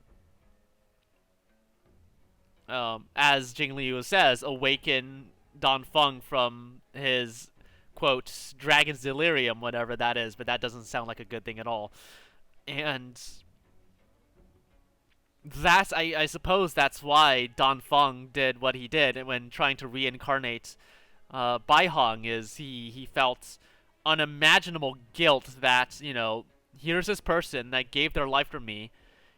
as Jing Liu says, awaken Dan Feng from his, quote, dragon's delirium, whatever that is, but that doesn't sound like a good thing at all. And that's, I suppose that's why Dan Feng did what he did when trying to reincarnate Bai Heng, is he felt unimaginable guilt that, you know, here's this person that gave their life for me,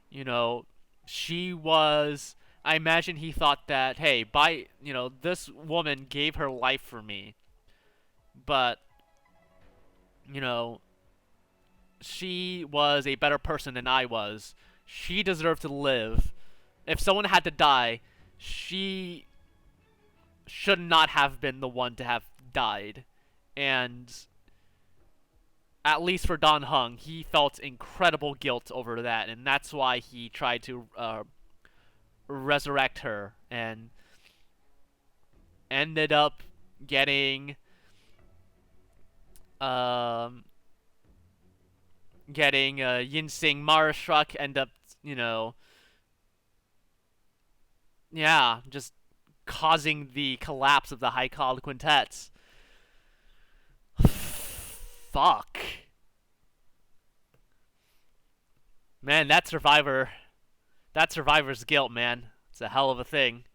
you know, she was, I imagine he thought that, hey, you know, this woman gave her life for me, but, you know, she was a better person than I was. She deserved to live. If someone had to die, she should not have been the one to have died. And at least for Dan Heng, he felt incredible guilt over that, and that's why he tried to resurrect her, and ended up getting Yinsing Marashruck, end up, you know, yeah, just causing the collapse of the High Cloud Quintets. Fuck. Man, that survivor's guilt, man. It's a hell of a thing.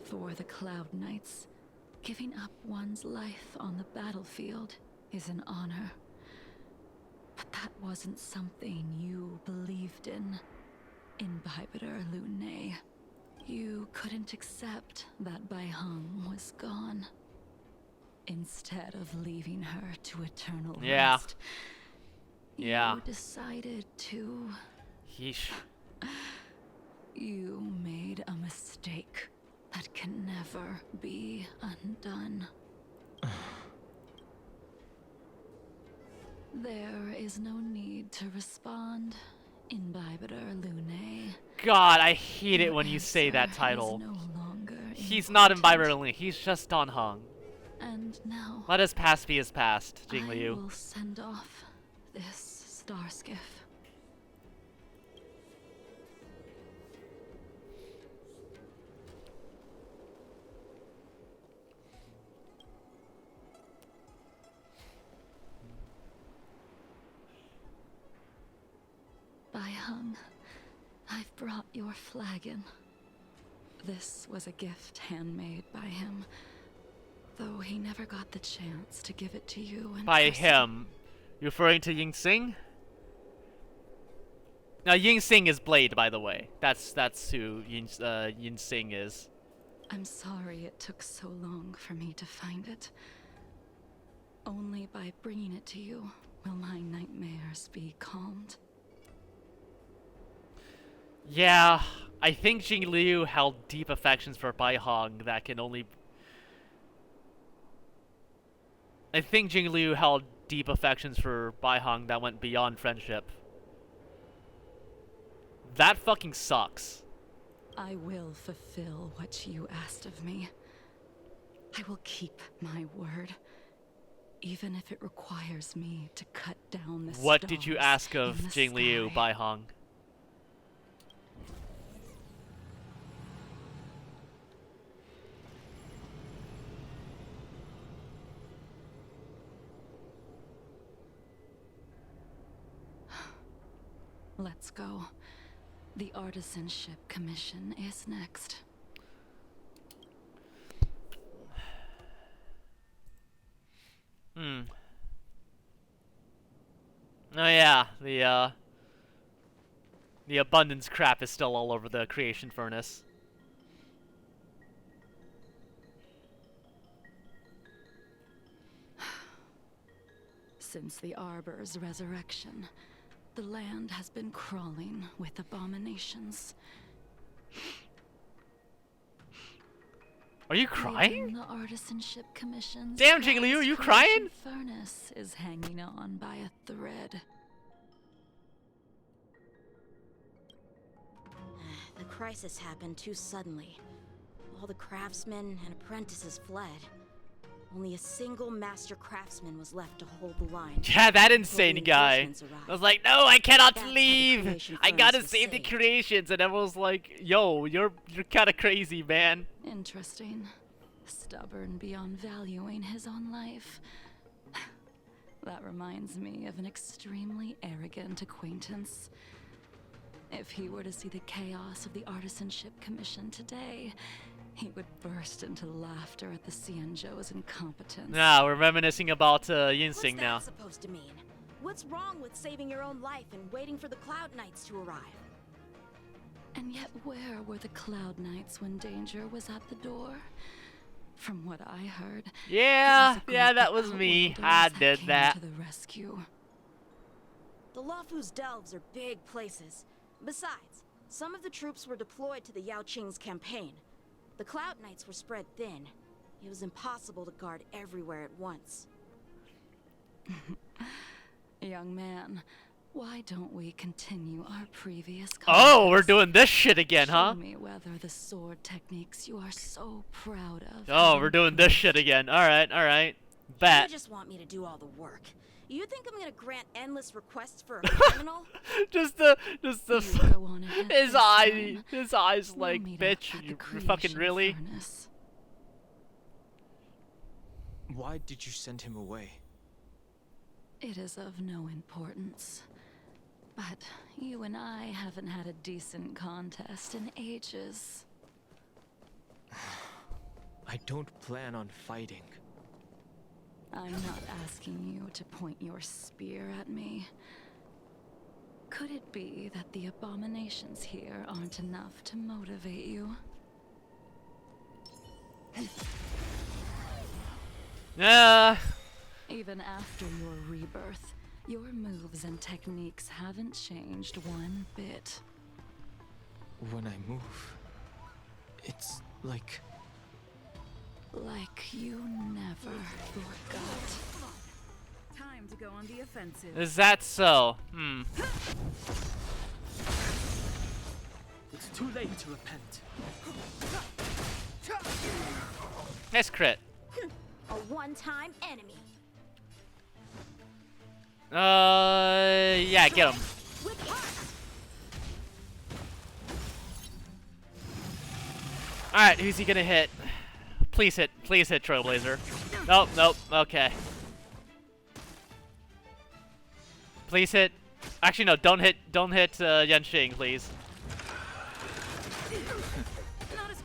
For the Cloud Knights, giving up one's life on the battlefield is an honor. But that wasn't something you believed in, Imbibitor Lune. You couldn't accept that Bai Heng was gone. Instead of leaving her to eternal rest, you decided to... Yeesh. You made a mistake that can never be undone. There is no need to respond, Imbibitor Lune. God, I hate it when you say that title. He's not Imbibitor Lune, he's just Dan Heng. And now, let his past be his past, Jing I Liu. will send off this star skiff. Baihang, I've brought your flagon. This was a gift handmade by him, though he never got the chance to give it to you. By him, you referring to Ying Sing? Now Ying Sing is Blade, by the way. That's who Ying Sing is. I'm sorry it took so long for me to find it. Only by bringing it to you will my nightmares be calmed. Yeah, I think Jing Liu held deep affections for Bai Hong that can only... I think Jing Liu held deep affections for Bai Hong that went beyond friendship. That fucking sucks. I will fulfill what you asked of me. I will keep my word, even if it requires me to cut down the stars. What did you ask of Jing Liu, Bai Hong? Let's go. The artisanship commission is next. Oh yeah, the abundance crap is still all over the creation furnace. Since the Arbor's resurrection, the land has been crawling with abominations. Are you crying? The artisanship commission's damn, Jing Liu, are you crying? Furnace is hanging on by a thread. The crisis happened too suddenly. All the craftsmen and apprentices fled. Only a single master craftsman was left to hold the line. Yeah, that insane guy. I was like, no, I cannot leave. I gotta save the creations. And everyone was like, yo, you're kind of crazy, man. Interesting. Stubborn beyond valuing his own life. That reminds me of an extremely arrogant acquaintance. If he were to see the chaos of the Artisanship Commission today, he would burst into laughter at the Xianzhou's incompetence. Nah, we're reminiscing about Yinsing now. What's that supposed to mean? What's wrong with saving your own life and waiting for the Cloud Knights to arrive? And yet where were the Cloud Knights when danger was at the door? From what I heard... Yeah, that was me. I did that. To the rescue. The Luofu's delves are big places. Besides, some of the troops were deployed to the Yao Qing's campaign. The Cloud Knights were spread thin. It was impossible to guard everywhere at once. Young man, why don't we continue our previous Oh, we're doing this shit again, huh? Show me whether the sword techniques you are so proud of. Oh, we're doing this shit again. Alright. Bet. You just want me to do all the work. You think I'm gonna grant endless requests for a criminal? just the his eyes like, bitch, you fucking really? Furnace. Why did you send him away? It is of no importance. But you and I haven't had a decent contest in ages. I don't plan on fighting. I'm not asking you to point your spear at me. Could it be that the abominations here aren't enough to motivate you? Even after your rebirth, your moves and techniques haven't changed one bit. When I move, it's like... Like you never forgot. Time to go on the offensive. Is that so? It's too late to repent. Nice crit. A one-time enemy. Yeah, get him. Alright, who's he gonna hit? Please hit Trailblazer. Nope, nope, okay. Please hit. Actually, no, don't hit Yanxing, please. Not a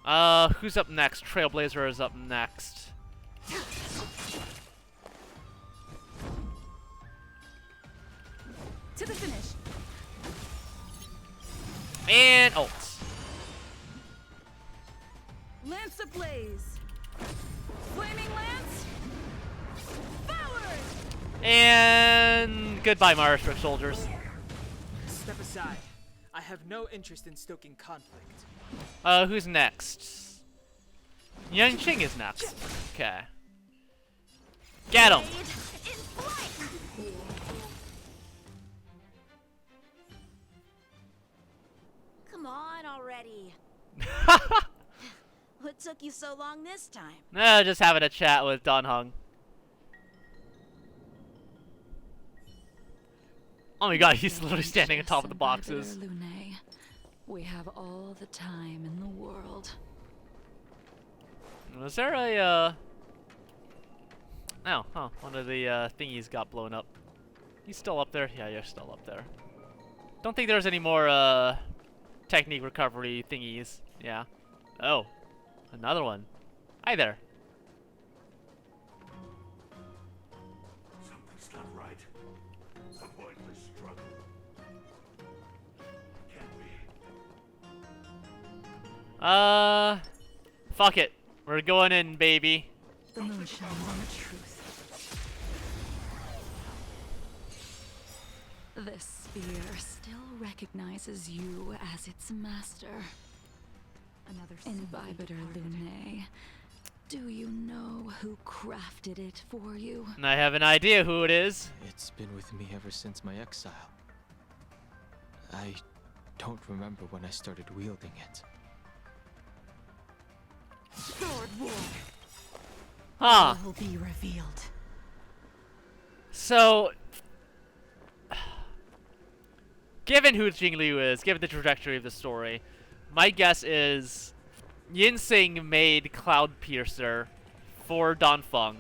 scratch. Who's up next? Trailblazer is up next. To the finish. And ult. Lance ablaze. Flaming lance. Forward. And goodbye, Mars soldiers. Step aside. I have no interest in stoking conflict. Who's next? Yanxing is next. Okay. Get him. Come on already. What took you so long this time? No, just having a chat with Don Hung. Oh my god, he's literally standing on top of the boxes. Lune. We have all the time in the world. Was there a, Oh, huh. One of the, thingies got blown up. He's still up there? Yeah, you're still up there. Don't think there's any more, technique recovery thingies. Yeah. Oh. Another one. Hi there. Something's not right. A pointless struggle. Can't be. Fuck it. We're going in, baby. The moon shines on the truth. This sphere still recognizes you as its master. Another Imbibitor Lune. Do you know who crafted it for you? And I have an idea who it is. It's been with me ever since my exile. I don't remember when I started wielding it. sword war. Huh. Will be revealed. So, given who Jingliu is, given the trajectory of the story, my guess is Yinsing made Cloud Piercer for Danfeng.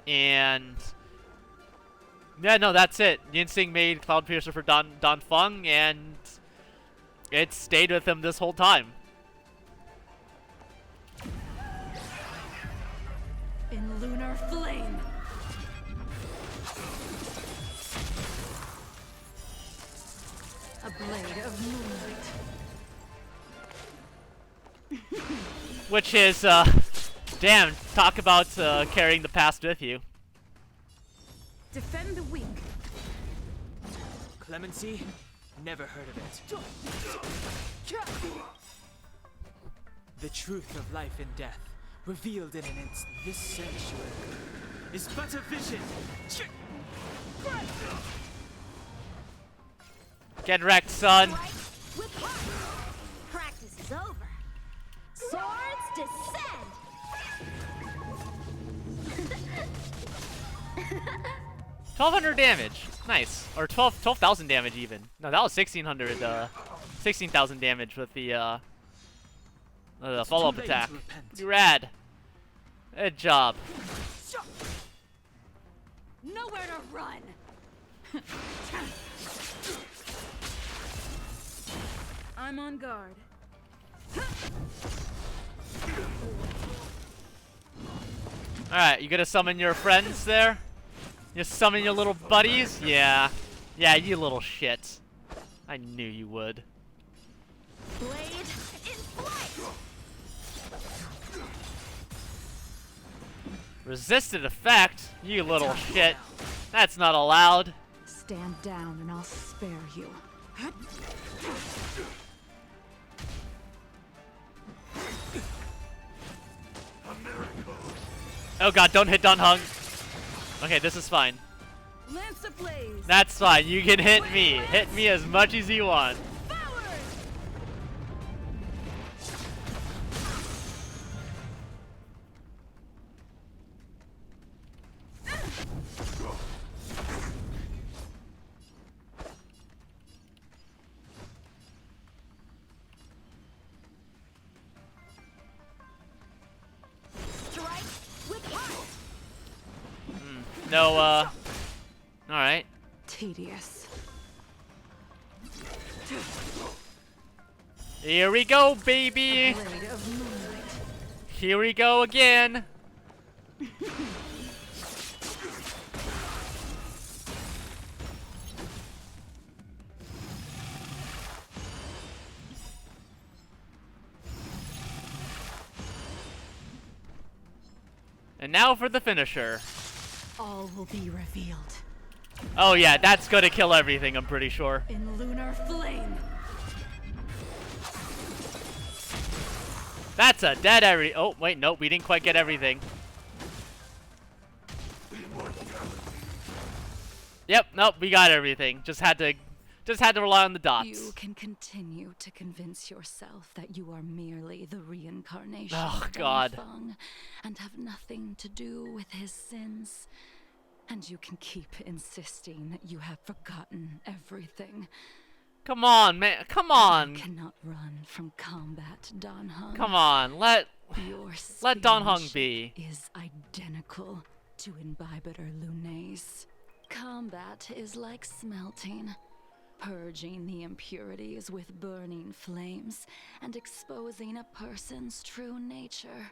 And yeah, no, that's it. Yinsing made Cloud Piercer for Danfeng, and it stayed with him this whole time. In lunar flame. A blade of moonlight. Which is, damn, talk about carrying the past with you. Defend the weak. Clemency? Never heard of it. The truth of life and death, revealed in an instant. This sanctuary is but a vision. Get wrecked, son. Practice is over. Swords descend. 1,200 damage. Nice. Or 12,000 damage even. No, that was 1,600, 16,000 damage with the follow-up attack. Pretty rad. Good job. Nowhere to run. I'm on guard. Alright, you gonna summon your friends there? You summon your little buddies? Yeah. Yeah, you little shit. I knew you would. Blade in flight. Resisted effect? You little shit. That's not allowed. Stand down and I'll spare you. Oh god, don't hit Don Hung. Okay, this is fine. Lance ablaze. That's fine. You can hit me. Hit me as much as you want. No, alright. Tedious. Here we go, baby! Blade of moonlight. Here we go again! And now for the finisher. All will be revealed. Oh yeah, that's gonna kill everything, I'm pretty sure. In lunar flame. That's a dead every. Oh wait, nope, we didn't quite get everything. Yep, nope, we got everything. Just had to rely on the dots. You can continue to convince yourself that you are merely the reincarnation Oh, of God. Feng and have nothing to do with his sins. And you can keep insisting that you have forgotten everything. Come on, man. Come on. You cannot run from combat, Dan Heng. Come on. Let Dan Heng spearmanship be. Is identical to Imbibiter Lunay's. Combat is like smelting, purging the impurities with burning flames and exposing a person's true nature.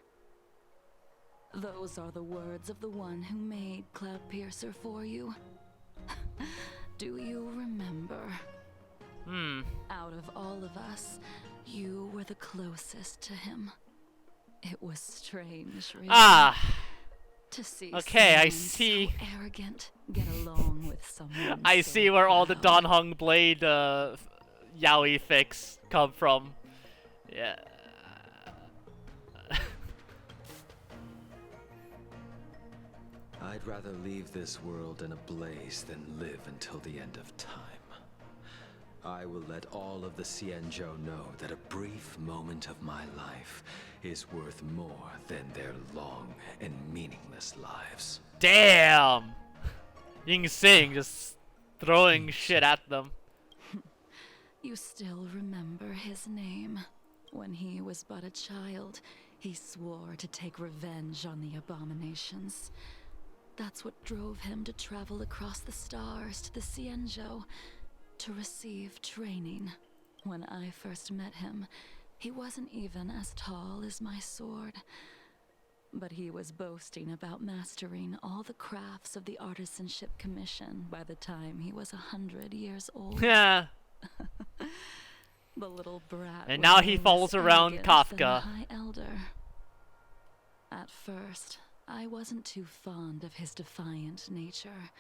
Those are the words of the one who made Cloudpiercer for you. Do you remember? Out of all of us, you were the closest to him. It was strange, really. To see okay, I someone see. So arrogant get along with someone. I so see where all the proud. Dan Heng Blade yaoi fix come from. Yeah. I'd rather leave this world in a blaze than live until the end of time. I will let all of the Xianzhou know that a brief moment of my life is worth more than their long and meaningless lives. Damn! Ying Sing just throwing shit at them. You still remember his name. When he was but a child, he swore to take revenge on the abominations. That's what drove him to travel across the stars to the Xianzhou to receive training. When I first met him, he wasn't even as tall as my sword. But he was boasting about mastering all the crafts of the Artisanship Commission by the time he was 100 years old. Yeah. The little brat. And was now he no follows less around arrogant than the Kafka. High Elder. At first, I wasn't too fond of his defiant nature.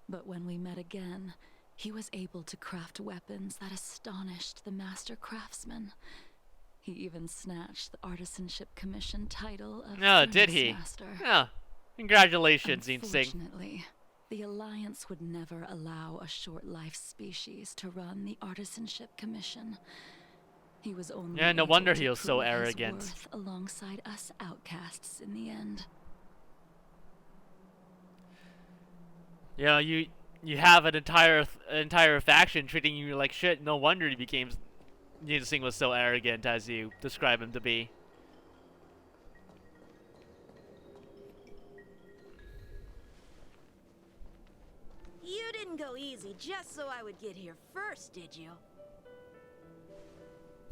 But when we met again, he was able to craft weapons that astonished the master craftsman. He even snatched the Artisanship Commission title of No, did Furnace he? Master. Yeah. Congratulations, Ying Sing. Unfortunately, the Alliance would never allow a short-life species to run the Artisanship Commission. He was only Yeah, no able wonder to he was so prove his arrogant. worth alongside us outcasts in the end. Yeah, you have an entire faction treating you like shit. No wonder he became. Ying Sing was so arrogant as you describe him to be. You didn't go easy just so I would get here first, did you?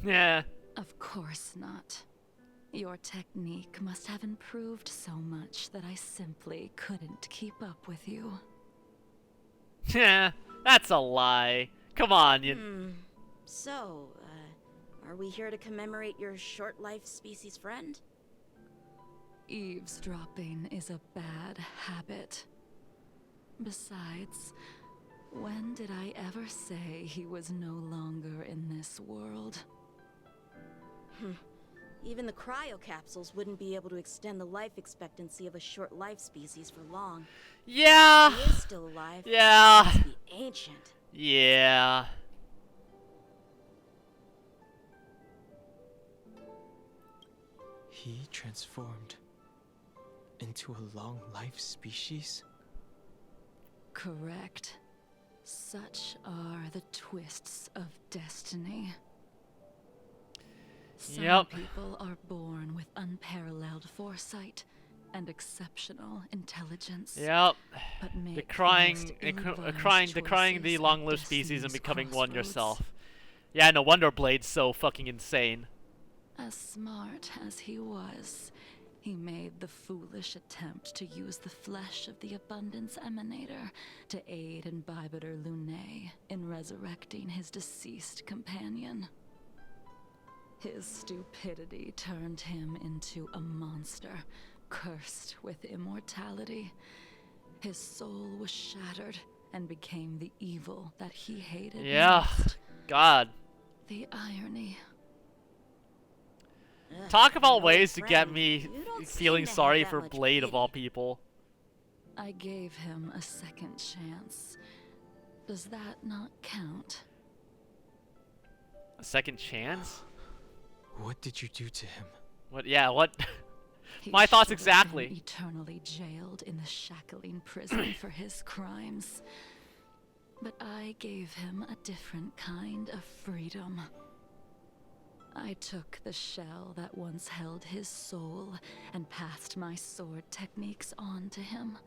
Yeah. Of course not. Your technique must have improved so much that I simply couldn't keep up with you. Yeah, that's a lie. Come on, you. So, are we here to commemorate your short-life species friend? Eavesdropping is a bad habit. Besides, when did I ever say he was no longer in this world? Even the cryocapsules wouldn't be able to extend the life expectancy of a short-life species for long. Yeah. If he is still alive. Yeah. He must be ancient. Yeah. He transformed into a long-life species? Correct. Such are the twists of destiny. Some Yep. people are born with unparalleled foresight, and exceptional intelligence. Yep. But make Decrying the long-lived species and becoming one yourself. Yeah, no wonder Blade's so fucking insane. As smart as he was, he made the foolish attempt to use the flesh of the Abundance Emanator to aid Imbibitor Lunae in resurrecting his deceased companion. His stupidity turned him into a monster, cursed with immortality. His soul was shattered and became the evil that he hated most. God. The irony. Talk about ways to get me feeling sorry for Blade of all people. I gave him a second chance. Does that not count? A second chance? What did you do to him? What? Yeah, what? My thoughts exactly. Eternally jailed in the shackling prison for his crimes. But I gave him a different kind of freedom. I took the shell that once held his soul and passed my sword techniques on to him.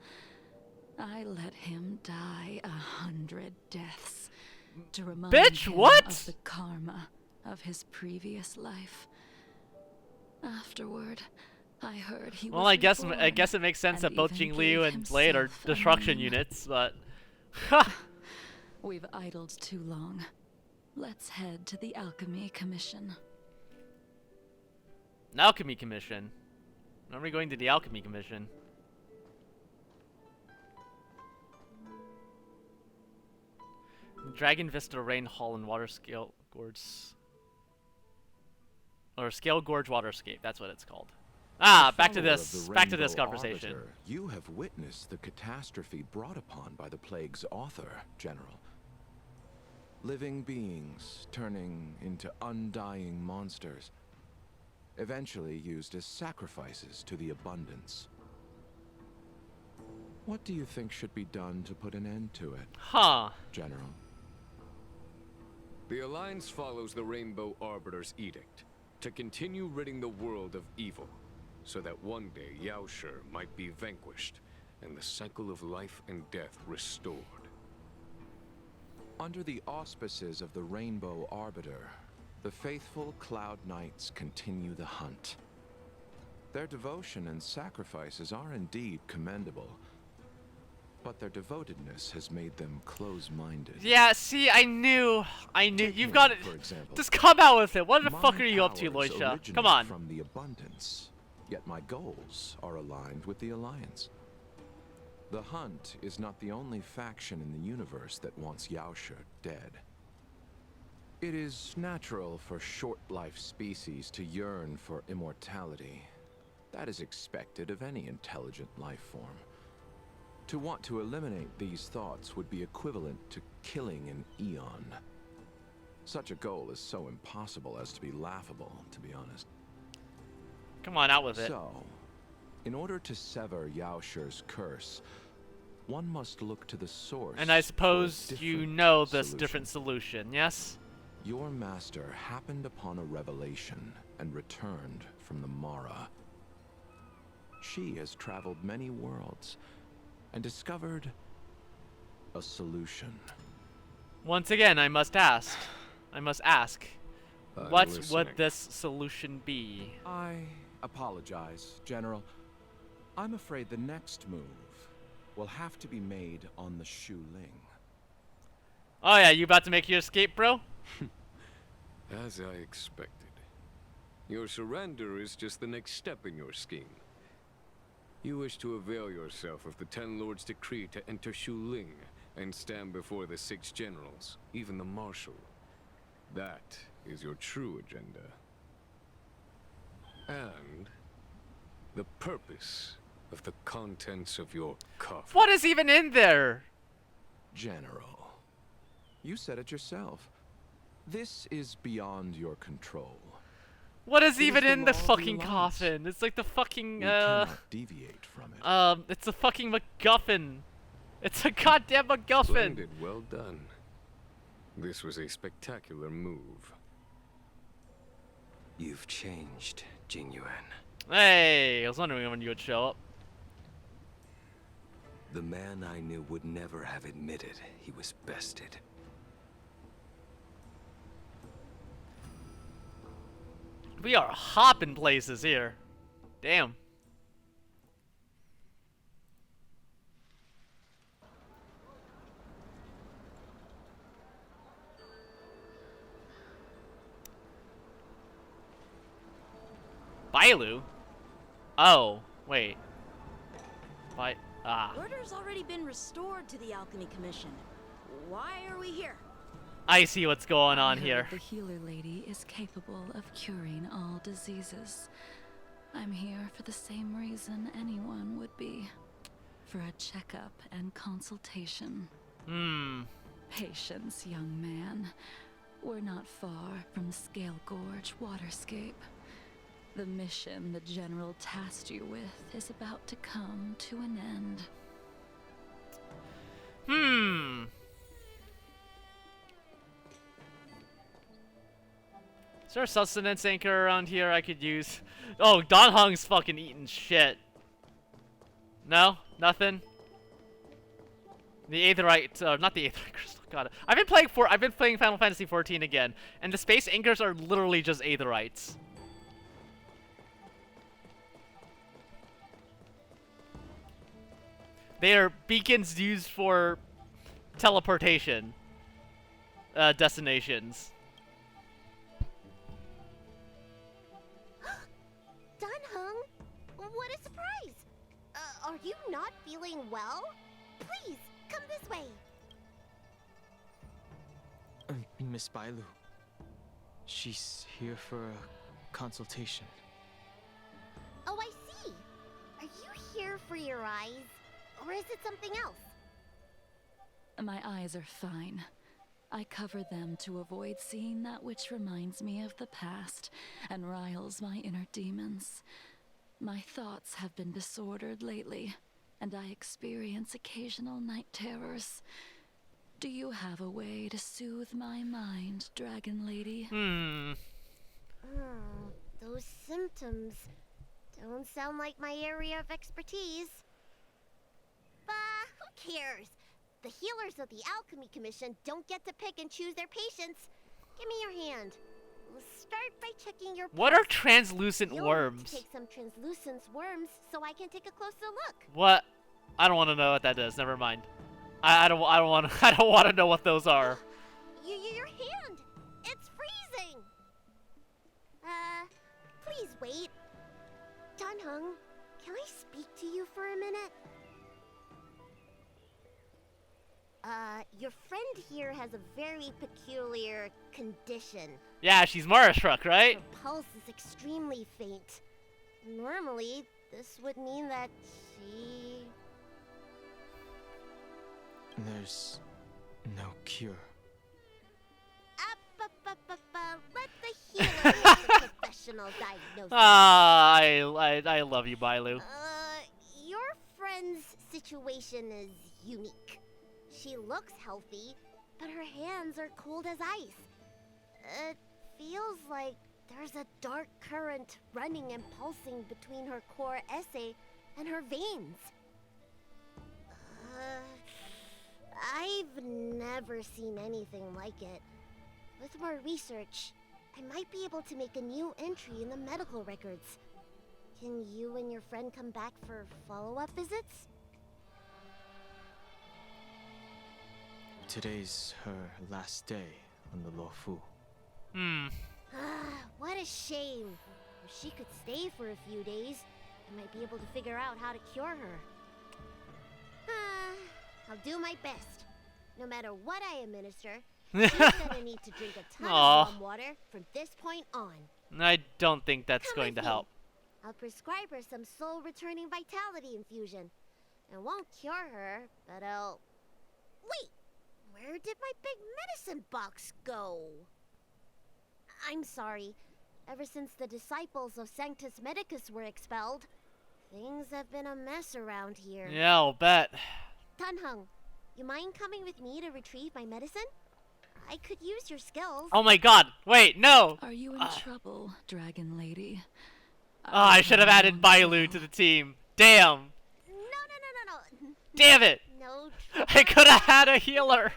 I let him die 100 deaths to remind him of the karma of his previous life. Afterward, I heard he was I guess it makes sense that both Jing Liu and Blade are destruction units, but we've idled too long. Let's head to the Alchemy Commission. An Alchemy Commission? When are we going to the Alchemy Commission? Dragon Vista Rain Hall and Water Scale Gorge. Or Scale Gorge Waterscape, that's what it's called. Back to this conversation. Arbiter, you have witnessed the catastrophe brought upon by the plague's author, General. Living beings turning into undying monsters, eventually used as sacrifices to the Abundance. What do you think should be done to put an end to it, General? The Alliance follows the Rainbow Arbiter's edict to continue ridding the world of evil, so that one day Yaoshi might be vanquished and the cycle of life and death restored. Under the auspices of the Rainbow Arbiter, the faithful Cloud Knights continue the hunt. Their devotion and sacrifices are indeed commendable, but their devotedness has made them close-minded. Yeah, see, I knew. You've got it. Just come out with it. What the fuck are you up to, Loisha? Come on. From the Abundance, yet my goals are aligned with the Alliance. The Hunt is not the only faction in the universe that wants Yaoshi dead. It is natural for short-life species to yearn for immortality. That is expected of any intelligent life form. To want to eliminate these thoughts would be equivalent to killing an eon. Such a goal is so impossible as to be laughable, to be honest. Come on, out with it. So, in order to sever Yaoshi's curse, one must look to the source. And I suppose you know this different solution, yes? Your master happened upon a revelation and returned from the Mara. She has traveled many worlds and discovered a solution. Once again, I must ask. What would this solution be? I apologize, General. I'm afraid the next move will have to be made on the Shu Ling. Oh yeah, you about to make your escape, bro? As I expected. Your surrender is just the next step in your scheme. You wish to avail yourself of the Ten Lords' decree to enter Shu Ling and stand before the 6 generals, even the Marshal. That is your true agenda. And the purpose of the contents of your coffin. What is even in there? General, you said it yourself. This is beyond your control. What is even in the fucking coffin? It's like the fucking, We cannot deviate from it. It's a fucking MacGuffin. It's a goddamn MacGuffin. Splendid, well done. This was a spectacular move. You've changed, Jing Yuan. Hey, I was wondering when you would show up. The man I knew would never have admitted he was bested. We are hopping places here. Damn. Bailu? Oh, wait. Order's already been restored to the Alchemy Commission. Why are we here? I see what's going on I heard here. The healer lady is capable of curing all diseases. I'm here for the same reason anyone would be. For a checkup and consultation. Patience, young man. We're not far from Scale Gorge waterscape. The mission the General tasked you with is about to come to an end. Is there a sustenance anchor around here I could use? Oh, Don Hung's fucking eating shit. No? Nothing? The Aetherite, not the Aetherite crystal, god. I've been playing Final Fantasy XIV again, and the space anchors are literally just Aetherites. They are beacons used for teleportation destinations. Dunhung, what a surprise! Are you not feeling well? Please, come this way. Miss Bailu. She's here for a consultation. Oh, I see. Are you here for your eyes? Or is it something else? My eyes are fine. I cover them to avoid seeing that which reminds me of the past and riles my inner demons. My thoughts have been disordered lately, and I experience occasional night terrors. Do you have a way to soothe my mind, Dragon Lady? Those symptoms don't sound like my area of expertise. But who cares? The healers of the Alchemy Commission don't get to pick and choose their patients. Give me your hand. We'll start by checking your What are translucent You'll worms? take some translucent worms so I can take a closer look. What? I don't want to know what that is. Never mind. I don't want I don't want to know what those are. Your hand. It's freezing. Please wait. Dunhung, can I speak to you for a minute? Your friend here has a very peculiar condition. Yeah, she's Mara-struck, right? Her pulse is extremely faint. Normally, this would mean that she... There's no cure. Let the healer make the professional diagnosis. I love you, Bailu. Your friend's situation is unique. She looks healthy, but her hands are cold as ice. It feels like there's a dark current running and pulsing between her core esse and her veins. I've never seen anything like it. With more research, I might be able to make a new entry in the medical records. Can you and your friend come back for follow-up visits? Today's her last day on the Luofu. What a shame. If she could stay for a few days, I might be able to figure out how to cure her. I'll do my best. No matter what I administer, she's gonna need to drink a ton of warm water from this point on. I don't think that's going to help. I'll prescribe her some soul-returning vitality infusion. It won't cure her, but I'll... Wait! Where did my big medicine box go? I'm sorry. Ever since the disciples of Sanctus Medicus were expelled, things have been a mess around here. Yeah, I'll bet. Dunhung, you mind coming with me to retrieve my medicine? I could use your skills. Oh my god, wait, no! Are you in trouble, Dragon Lady? I should have added Bailu to the team. Damn! No. Damn it! No I could have had a healer.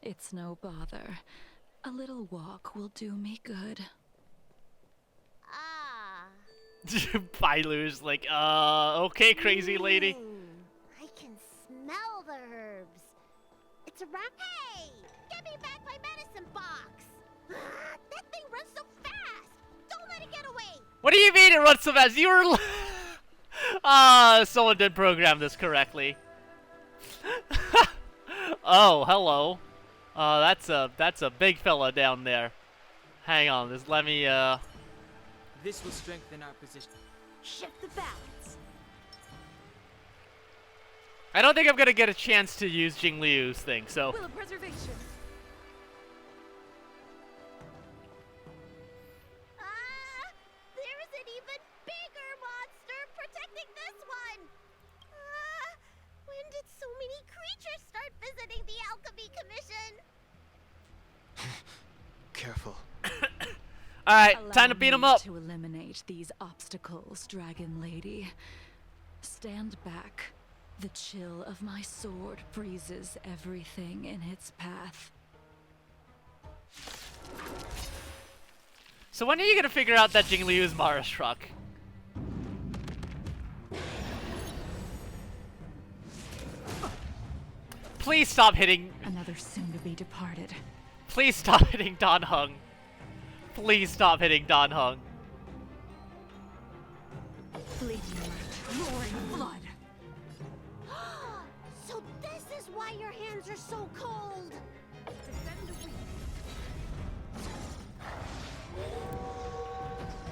It's no bother. A little walk will do me good. Ah. Bailu's like, okay, crazy lady. I can smell the herbs. It's around. Hey! Give me back my medicine box! That thing runs so fast! Don't let it get away! What do you mean it runs so fast? You were. Someone did program this correctly. Oh, hello. That's a big fella down there. Hang on, just let me, This will strengthen our position. Shift the balance. I don't think I'm gonna get a chance to use Jing Liu's thing, so. Will of preservation. There is an even bigger monster protecting this one! When did so many creatures start visiting the Alchemy Commission? Careful. Alright, time to beat him up. To eliminate these obstacles, Dragon Lady. Stand back. The chill of my sword freezes everything in its path. So when are you gonna figure out that Jing Liu is Mara's truck? Please stop hitting. Another soon-to-be departed. Please stop hitting Dan Heng. Please stop hitting Dan Heng. Fleeting light, roaring flood. So this is why your hands are so cold!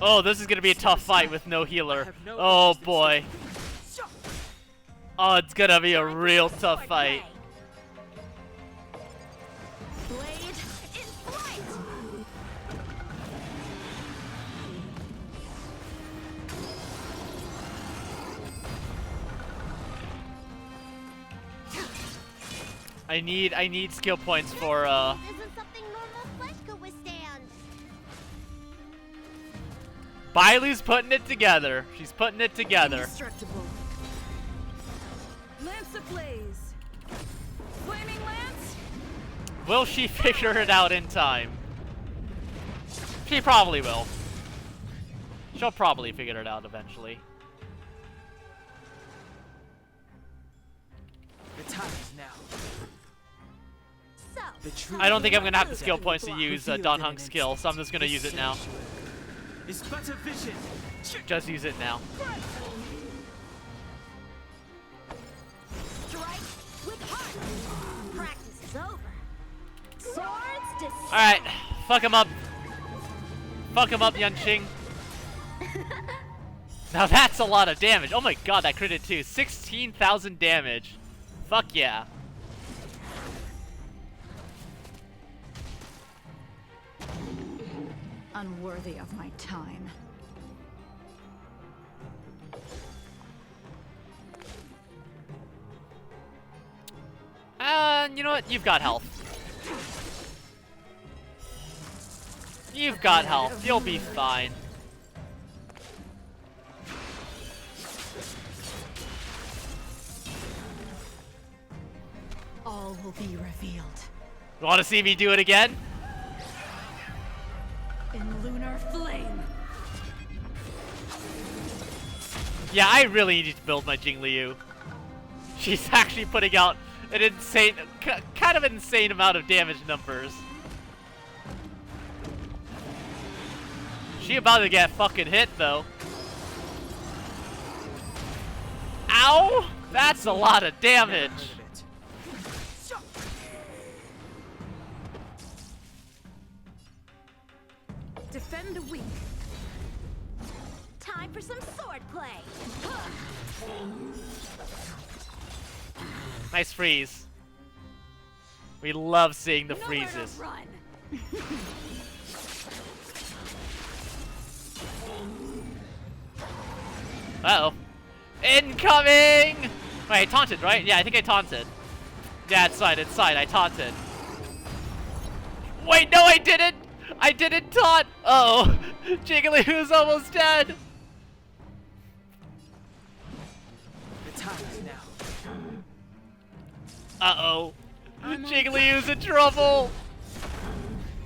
Oh, this is gonna be a tough fight with no healer. Oh boy. Oh, it's gonna be a real tough fight. Blade in flight. I need skill points for Isn't something normal flesh could withstand. Bailu's putting it together. She's putting it together. Indestructible. Lance ablaze. Flaming lance. Will she figure it out in time? She probably will. She'll probably figure it out eventually. The time is now. So, The truth I don't think I'm gonna have the of skill death points to use revealed Dan in an Heng's skill, so I'm just gonna instant. use it now. This sanctuary is but a vision. Just use it now. strike with heart. Practice is over. Swords descend. Alright, fuck him up. Fuck him up, Yunqing. Now that's a lot of damage. Oh my god, that critted too. 16,000 damage. Fuck yeah. Unworthy of my time. You know what? You've got health. You've got health. You'll be fine. All will be revealed. Want to see me do it again? In lunar flame. Yeah, I really need to build my Jing Liu. She's actually putting out an insane, kind of insane amount of damage numbers. She about to get fucking hit though. Ow! That's a lot of damage. Defend the weak. Time for some sword play. Nice freeze. We love seeing the Nowhere to freezes. run. Uh-oh. Incoming! Wait, I taunted, right? Yeah, I think I taunted. Yeah, it's side, I taunted. Wait, no, I didn't! I didn't taunt! Uh oh, Jigglypuff's almost dead! Uh-oh. Jigglyu's in trouble.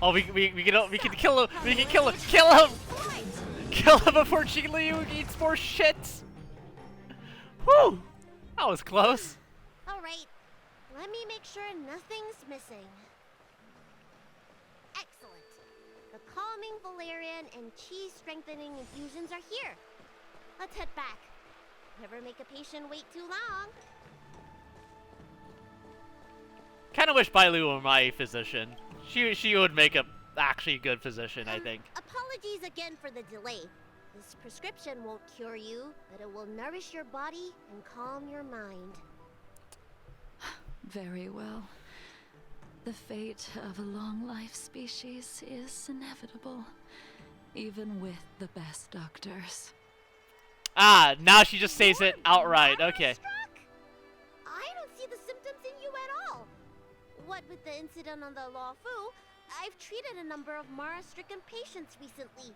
Oh, we can kill him. We can kill him. Kill him. Kill him before Jigglyou eats more shit. Whew. That was close. Alright, let me make sure nothing's missing. Excellent. The calming valerian and chi strengthening infusions are here. Let's head back. Never make a patient wait too long. Kind of wish Bailu were my physician. She would make a actually good physician, I think. Apologies again for the delay. This prescription won't cure you, but it will nourish your body and calm your mind. Very well. The fate of a long-life species is inevitable, even with the best doctors. Ah, now she just says it outright. Okay. I don't see the symptoms in you at all. What with the incident on the Law Fu, I've treated a number of Mara-stricken patients recently.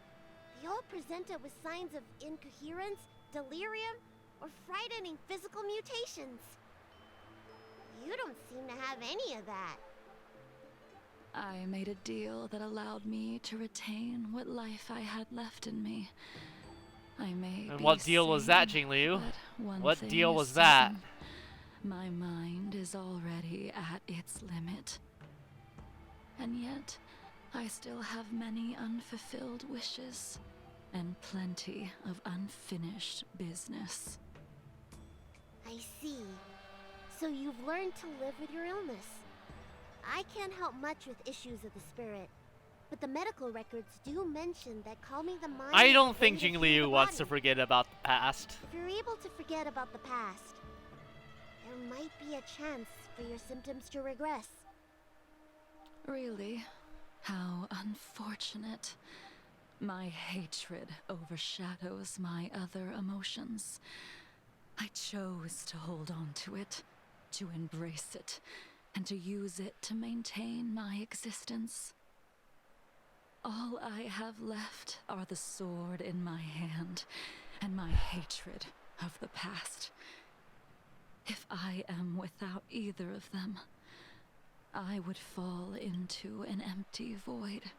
They all presented with signs of incoherence, delirium, or frightening physical mutations. You don't seem to have any of that. I made a deal that allowed me to retain what life I had left in me. I may And be what deal was that, sane, Jingliu? but one What thing deal is was that? certain. My mind is already at its limit. And yet, I still have many unfulfilled wishes and plenty of unfinished business. I see. So you've learned to live with your illness. I can't help much with issues of the spirit, but the medical records do mention that calming the mind... I is don't a think way to heal Jingliu the wants to body. forget about the past. If you're able to forget about the past, there might be a chance for your symptoms to regress. Really? How unfortunate. My hatred overshadows my other emotions. I chose to hold on to it, to embrace it, and to use it to maintain my existence. All I have left are the sword in my hand and my hatred of the past. If I am without either of them, I would fall into an empty void.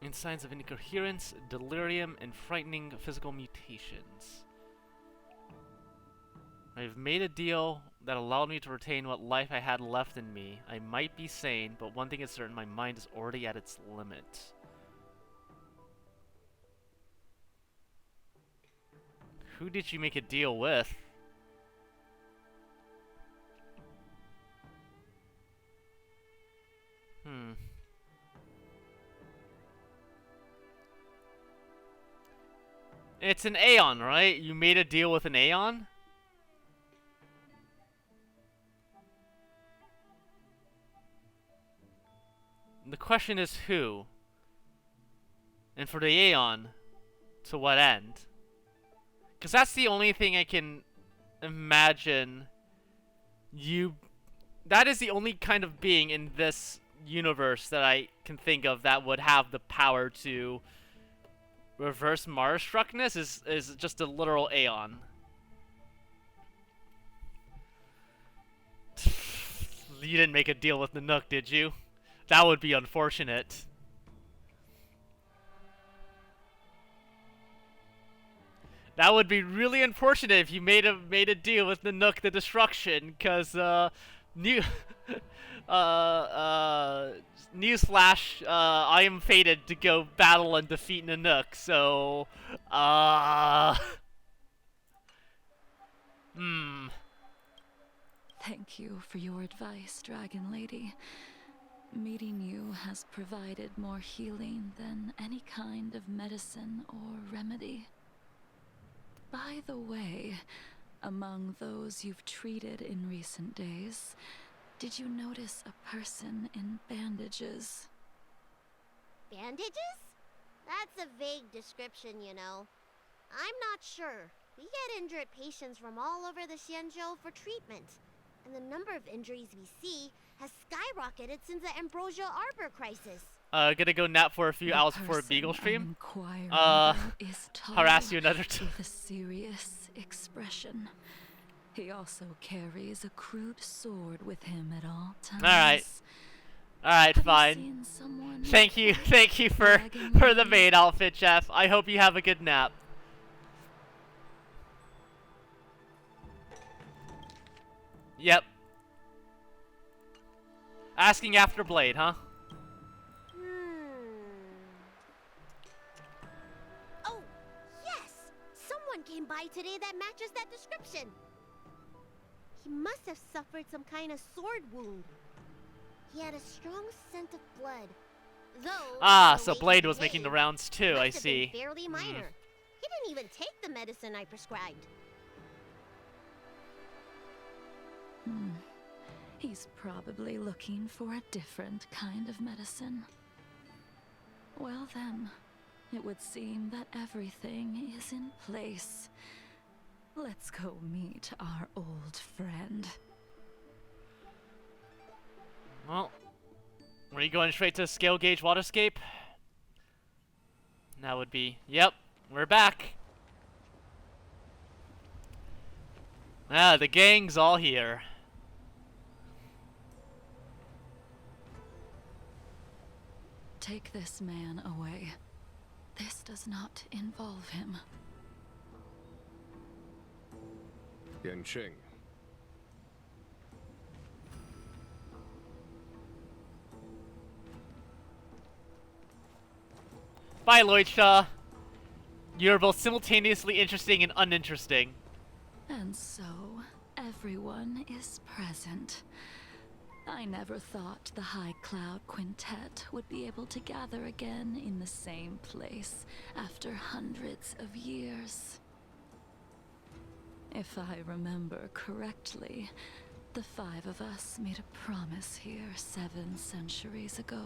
In signs of incoherence, delirium, and frightening physical mutations. I've made a deal that allowed me to retain what life I had left in me. I might be sane, but one thing is certain, my mind is already at its limit. Who did you make a deal with? It's an Aeon, right? You made a deal with an Aeon? The question is who? And for the Aeon, to what end? Because that's the only thing I can imagine you... That is the only kind of being in this universe that I can think of that would have the power to reverse Mara-struckness is just a literal Aeon. You didn't make a deal with Nanook, did you? That would be unfortunate. That would be really unfortunate if you made a deal with Nanook the Destruction, cause newsflash, I am fated to go battle and defeat Nanook, so Thank you for your advice, Dragon Lady. Meeting you has provided more healing than any kind of medicine or remedy. By the way, among those you've treated in recent days, did you notice a person in bandages? Bandages? That's a vague description, you know. I'm not sure. We get injured patients from all over the Xianzhou for treatment, and the number of injuries we see has skyrocketed since the Ambrosial Arbor crisis. Gonna go nap for a few The hours before a person Beagle I'm stream. inquiring about is Harass tall, you another with a serious expression. He also carries a crude sword with him at all times. Alright. Alright, Have you fine. seen someone Thank you for the maid outfit, Jeff. I hope you have a good nap. Yep. Asking after Blade, huh? Oh, yes! Someone came by today that matches that description. He must have suffered some kind of sword wound. He had a strong scent of blood. Though, Ah, the so way Blade he was making the behaved rounds too, I must have been see. fairly minor. He didn't even take the medicine I prescribed. He's probably looking for a different kind of medicine. Well then, it would seem that everything is in place. Let's go meet our old friend. Well, are you going straight to scale gauge waterscape? That would be... Yep, we're back. Ah, the gang's all here. Take this man away. This does not involve him. Yanqing. Bye, Lloyd Shaw. You're both simultaneously interesting and uninteresting. And so, everyone is present. I never thought the High Cloud Quintet would be able to gather again in the same place after hundreds of years. If I remember correctly, the 5 of us made a promise here 7 centuries ago.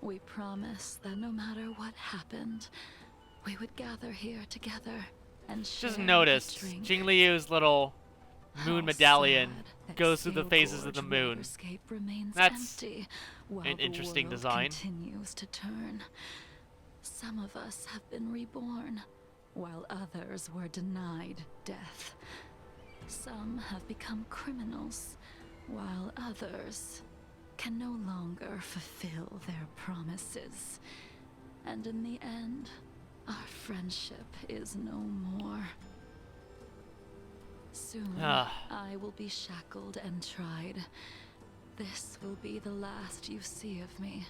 We promised that no matter what happened, we would gather here together and share Just a noticed drink. Jing Liu's little moon How medallion sad that goes through the Scale phases of Gorge the moon. Waterscape remains That's empty while an the interesting world design. continues to turn. Some of us have been reborn, while others were denied death. Some have become criminals, while others can no longer fulfill their promises. And in the end, our friendship is no more. Soon, I will be shackled and tried. This will be the last you see of me.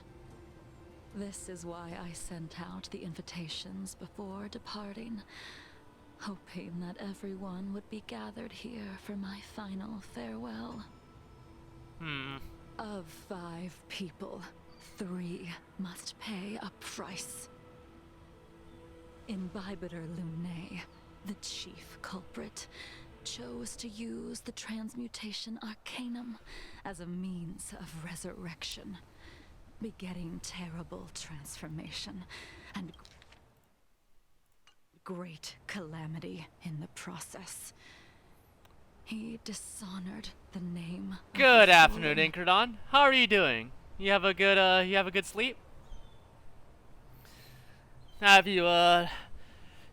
This is why I sent out the invitations before departing, hoping that everyone would be gathered here for my final farewell. Of 5 people, 3 must pay a price. Imbibitor Lunae, the chief culprit, chose to use the transmutation arcanum as a means of resurrection, begetting terrible transformation and great calamity in the process. He dishonored the name of Good the afternoon, fallen. Inkerdon. How are you doing? You have a good sleep? Have you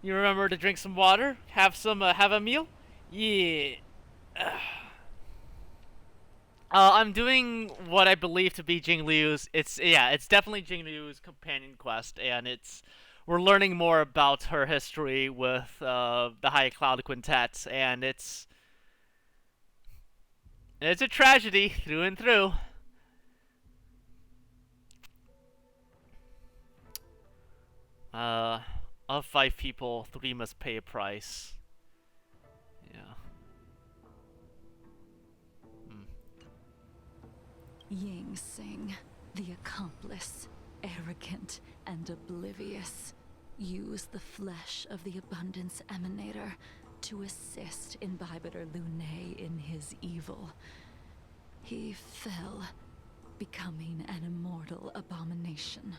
you remember to drink some water? Have a meal? Yeah. I'm doing what I believe to be Jing Liu's. It's definitely Jing Liu's companion quest, and we're learning more about her history with the High Cloud Quintet, and it's a tragedy through and through. Of 5 people, 3 must pay a price. Yeah. Ying Sing, the accomplice, arrogant and oblivious, used the flesh of the Abundance Emanator to assist Imbibitor Lunae in his evil. He fell, becoming an immortal abomination.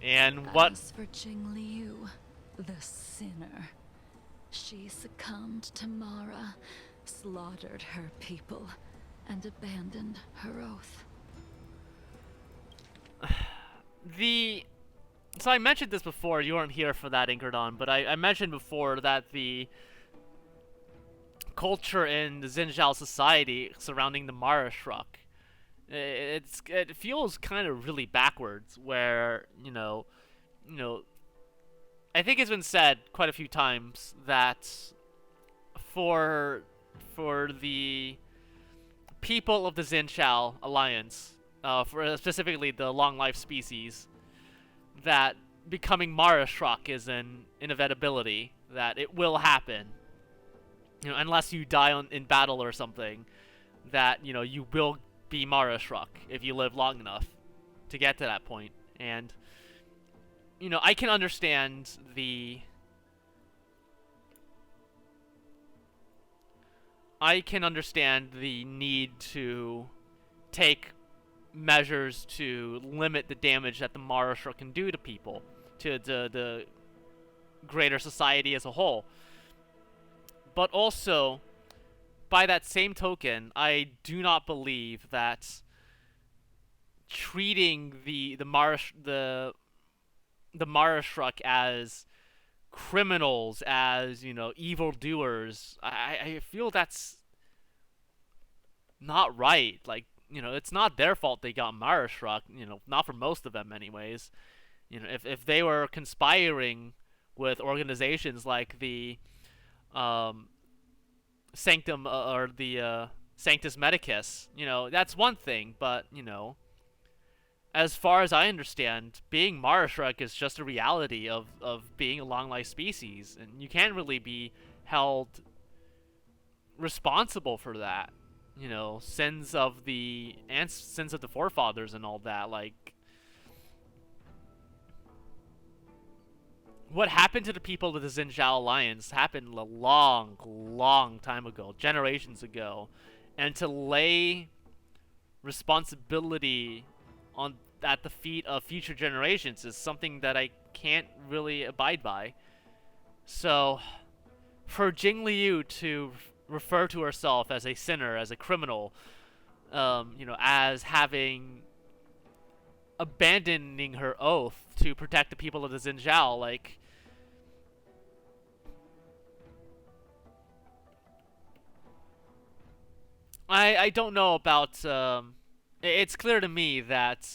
And what? As for Jing Liu, the sinner, she succumbed to Mara, slaughtered her people, and abandoned her oath. So I mentioned this before, you weren't here for that, Inkerdon, but I mentioned before that the culture in the Xinjiao society surrounding the Mara Shruk, it feels kind of really backwards, where, you know, I think it's been said quite a few times that for the people of the Xinjiao Alliance, for specifically the long life species, that becoming Mara Shruk is an inevitability, that it will happen. You know, unless you die in battle or something, that, you know, you will be Mara Shruk if you live long enough to get to that point. And, you know, I can understand the need to take measures to limit the damage that the Mara Shruk can do to people, to the greater society as a whole. But also, by that same token, I do not believe that treating the Mara Shruk as criminals, as, you know, evildoers, I feel that's not right. Like, you know, it's not their fault they got Mara Shruk, you know, not for most of them anyways. You know, if they were conspiring with organizations like the Sanctum or the Sanctus Medicus, you know, that's one thing, but, you know, as far as I understand, being Mara Shruk is just a reality of being a long life species, and you can't really be held responsible for that. You know, sins of the forefathers and all that. Like, what happened to the people of the Xinjiao Alliance happened a long time ago, generations ago, and to lay responsibility at the feet of future generations is something that I can't really abide by. So, for Jingliu to refer to herself as a sinner, as a criminal, you know, as abandoning her oath to protect the people of the Xinjiao, like, I don't know about, it's clear to me that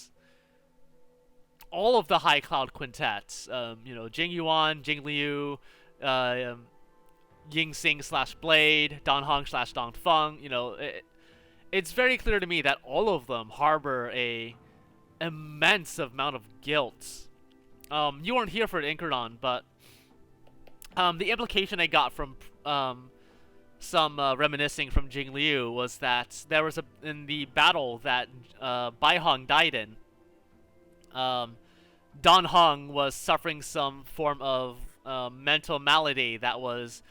all of the High Cloud quintets, you know, Jing Yuan, Jing Liu, Ying Sing / Blade, Dan Hong / Dong Feng, you know, it's very clear to me that all of them harbor a immense amount of guilt. You weren't here for it, Inkerdon, but the implication I got from some reminiscing from Jing Liu was that there was in the battle that Bai Hong died in, Dan Hong was suffering some form of mental malady that was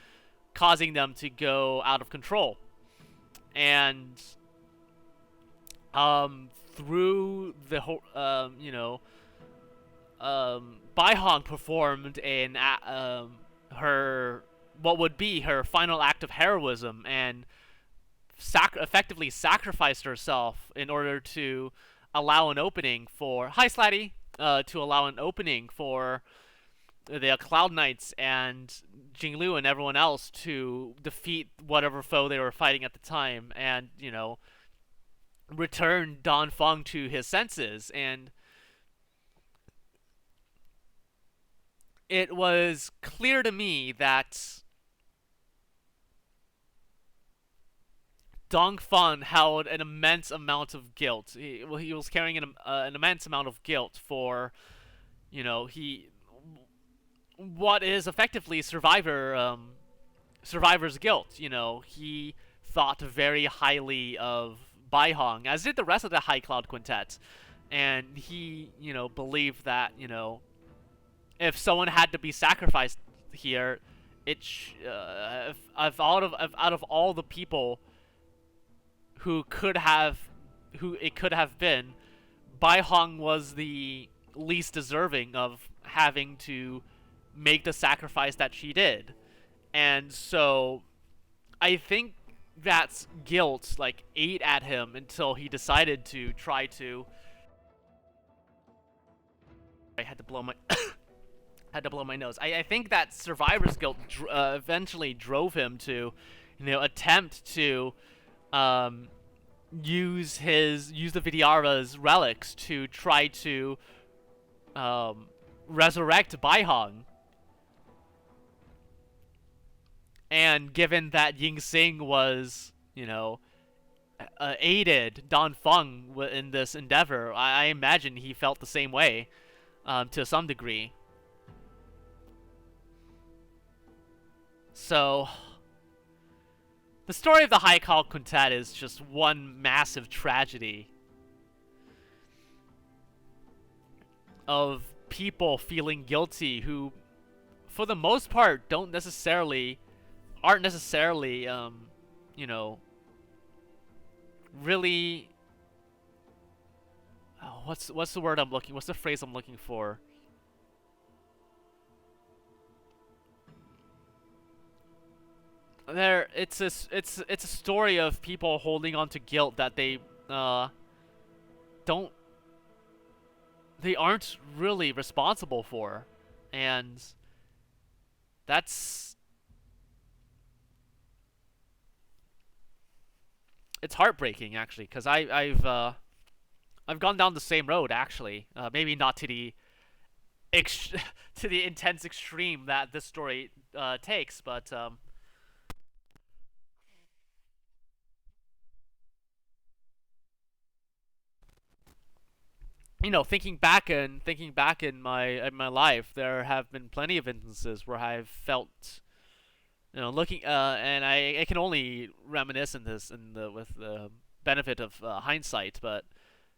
causing them to go out of control. And through the whole, you know, Bai Hong performed her, what would be her final act of heroism, and effectively sacrificed herself in order to allow an opening for to allow an opening for the Cloud Knights and Jinglu and everyone else to defeat whatever foe they were fighting at the time, and, you know, return Dan Feng to his senses. And it was clear to me that Dong Feng held an immense amount of guilt. He was carrying an immense amount of guilt for, you know, what is effectively survivor's guilt. You know, he thought very highly of Bai Hong, as did the rest of the High Cloud Quintet, and he, you know, believed that, you know, if someone had to be sacrificed here, out of all the people who it could have been, Bai Hong was the least deserving of having to make the sacrifice that she did. And so I think that guilt like ate at him until he decided to try to. I had to blow my had to blow my nose. I think that survivor's guilt eventually drove him to, attempt to use the Vidyara's relics to try to resurrect Baihang. And given that Ying Xing was, aided Dan Feng in this endeavor, I imagine he felt the same way to some degree. So, the story of the Haikal Quintet is just one massive tragedy of people feeling guilty who, for the most part, aren't necessarily, really. Oh, what's the word I'm looking? What's the phrase I'm looking for? It's a story of people holding on to guilt that they aren't really responsible for, and it's heartbreaking actually, because I've gone down the same road actually, maybe not to the to the intense extreme that this story takes, but thinking back in my life, there have been plenty of instances where I've felt, looking, and I can only reminisce with the benefit of hindsight, but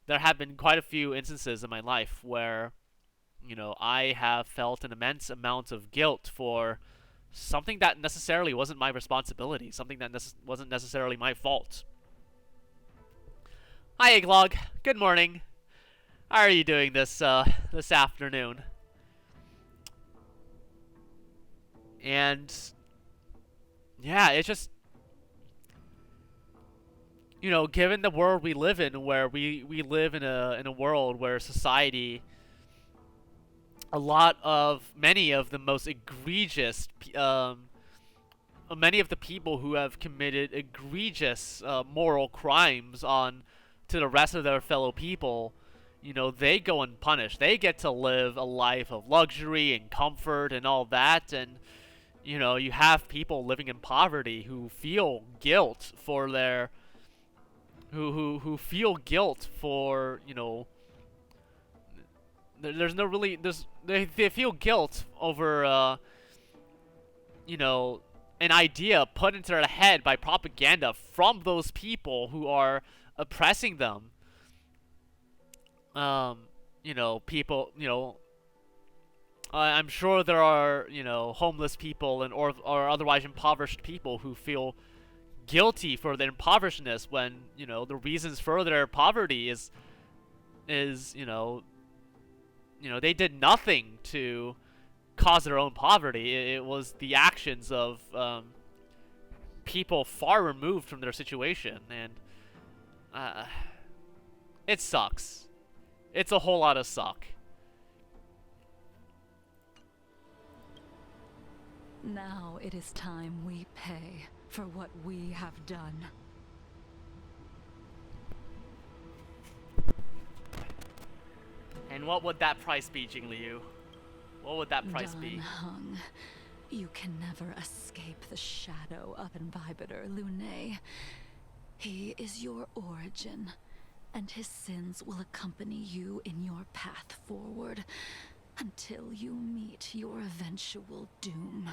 there have been quite a few instances in my life where, I have felt an immense amount of guilt for something that necessarily wasn't my responsibility, something that wasn't necessarily my fault. Hi, Egglog. Good morning. How are you doing this afternoon? And yeah, it's just, given the world we live in, where we live in a world where society, many of the most egregious, many of the people who have committed egregious moral crimes to the rest of their fellow people, they go unpunished. They get to live a life of luxury and comfort and all that, and you have people living in poverty who feel guilt for their who feel guilt for, they feel guilt over an idea put into their head by propaganda from those people who are oppressing them. People, I'm sure there are, homeless people or otherwise impoverished people who feel guilty for their impoverishedness when, the reasons for their poverty is they did nothing to cause their own poverty. It was the actions of people far removed from their situation, and it sucks. It's a whole lot of suck. Now it is time we pay for what we have done. And what would that price be, Jingliu? What would that price be? Hung, you can never escape the shadow of Imbibitor Lune. He is your origin, and his sins will accompany you in your path forward until you meet your eventual doom.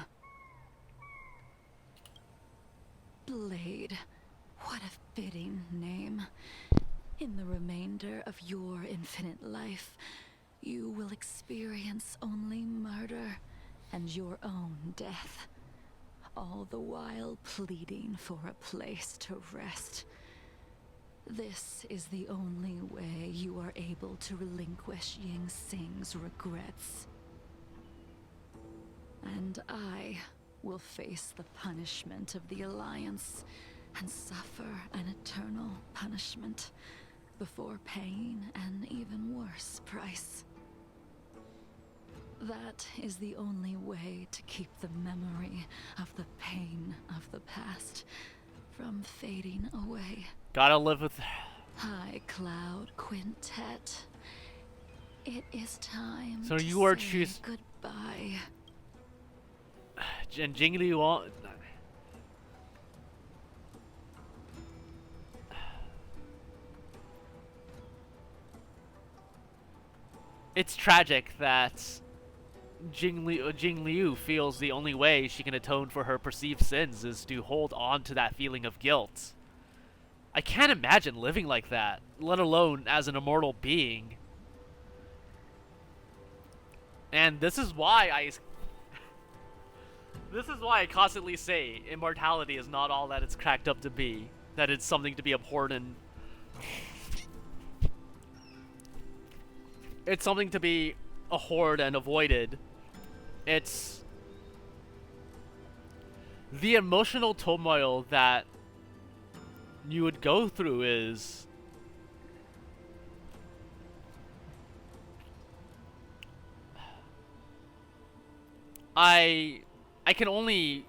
Blade, what a fitting name. In the remainder of your infinite life, you will experience only murder and your own death, all the while pleading for a place to rest. This is the only way you are able to relinquish Ying Xing's regrets. And I will face the punishment of the Alliance and suffer an eternal punishment before paying an even worse price. That is the only way to keep the memory of the pain of the past from fading away. Gotta live with... High Cloud Quintet. It is time So to you are say goodbye. And Jingli won't... It's tragic that Jing Liu feels the only way she can atone for her perceived sins is to hold on to that feeling of guilt. I can't imagine living like that, let alone as an immortal being. And this is why I constantly say immortality is not all that it's cracked up to be. That it's something to be abhorred and... It's something to be abhorred and avoided. It's... The emotional turmoil that you would go through is... I can only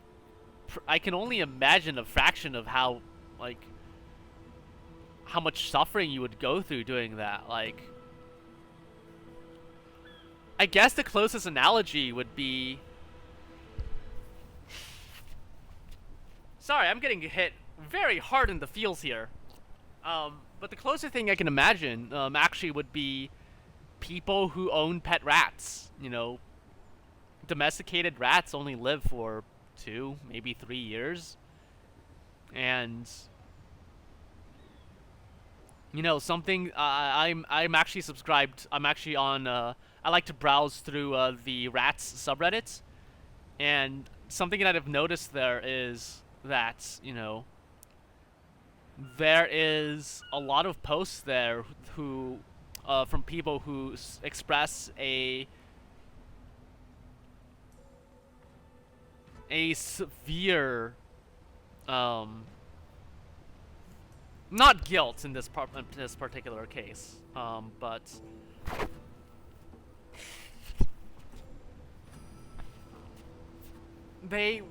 imagine a fraction of how, like, how much suffering you would go through doing that. Like, I guess the closest analogy would be... Sorry, I'm getting hit very hard in the feels here. But the closest thing I can imagine, actually would be people who own pet rats, you know. Domesticated rats only live for 2, maybe 3 years. And... You know, something, I'm actually subscribed, I'm actually on, I like to browse through, the rats subreddits. And something that I've noticed there is that, you know, there is a lot of posts there who, from people who express a severe, not guilt in this particular case, but they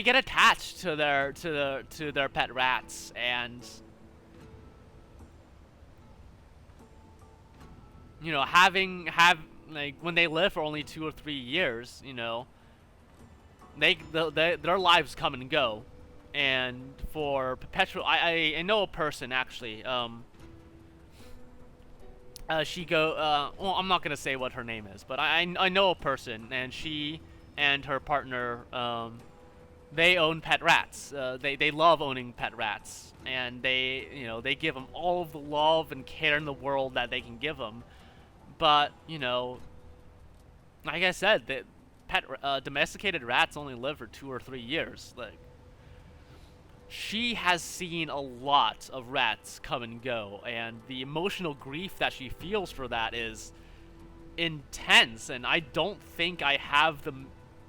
get attached to their pet rats, and you know, like when they live for only 2 or 3 years, you know, their lives come and go, and for perpetual, I know a person actually, well, I'm not gonna say what her name is, but I know a person, and she and her partner, they own pet rats. They love owning pet rats, and they give them all of the love and care in the world that they can give them. But, you know, like I said, domesticated rats only live for 2 or 3 years. Like, she has seen a lot of rats come and go, and the emotional grief that she feels for that is intense, and I don't think I have the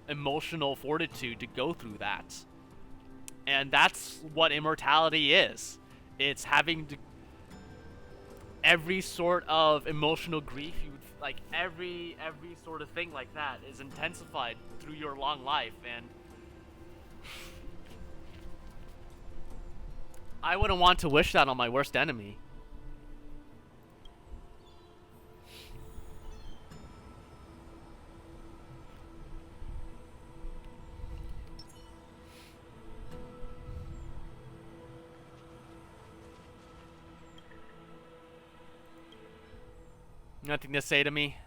emotional fortitude to go through that. And that's what immortality is. It's having to... Every sort of emotional grief, like every sort of thing like that is intensified through your long life, and I wouldn't want to wish that on my worst enemy. Nothing to say to me?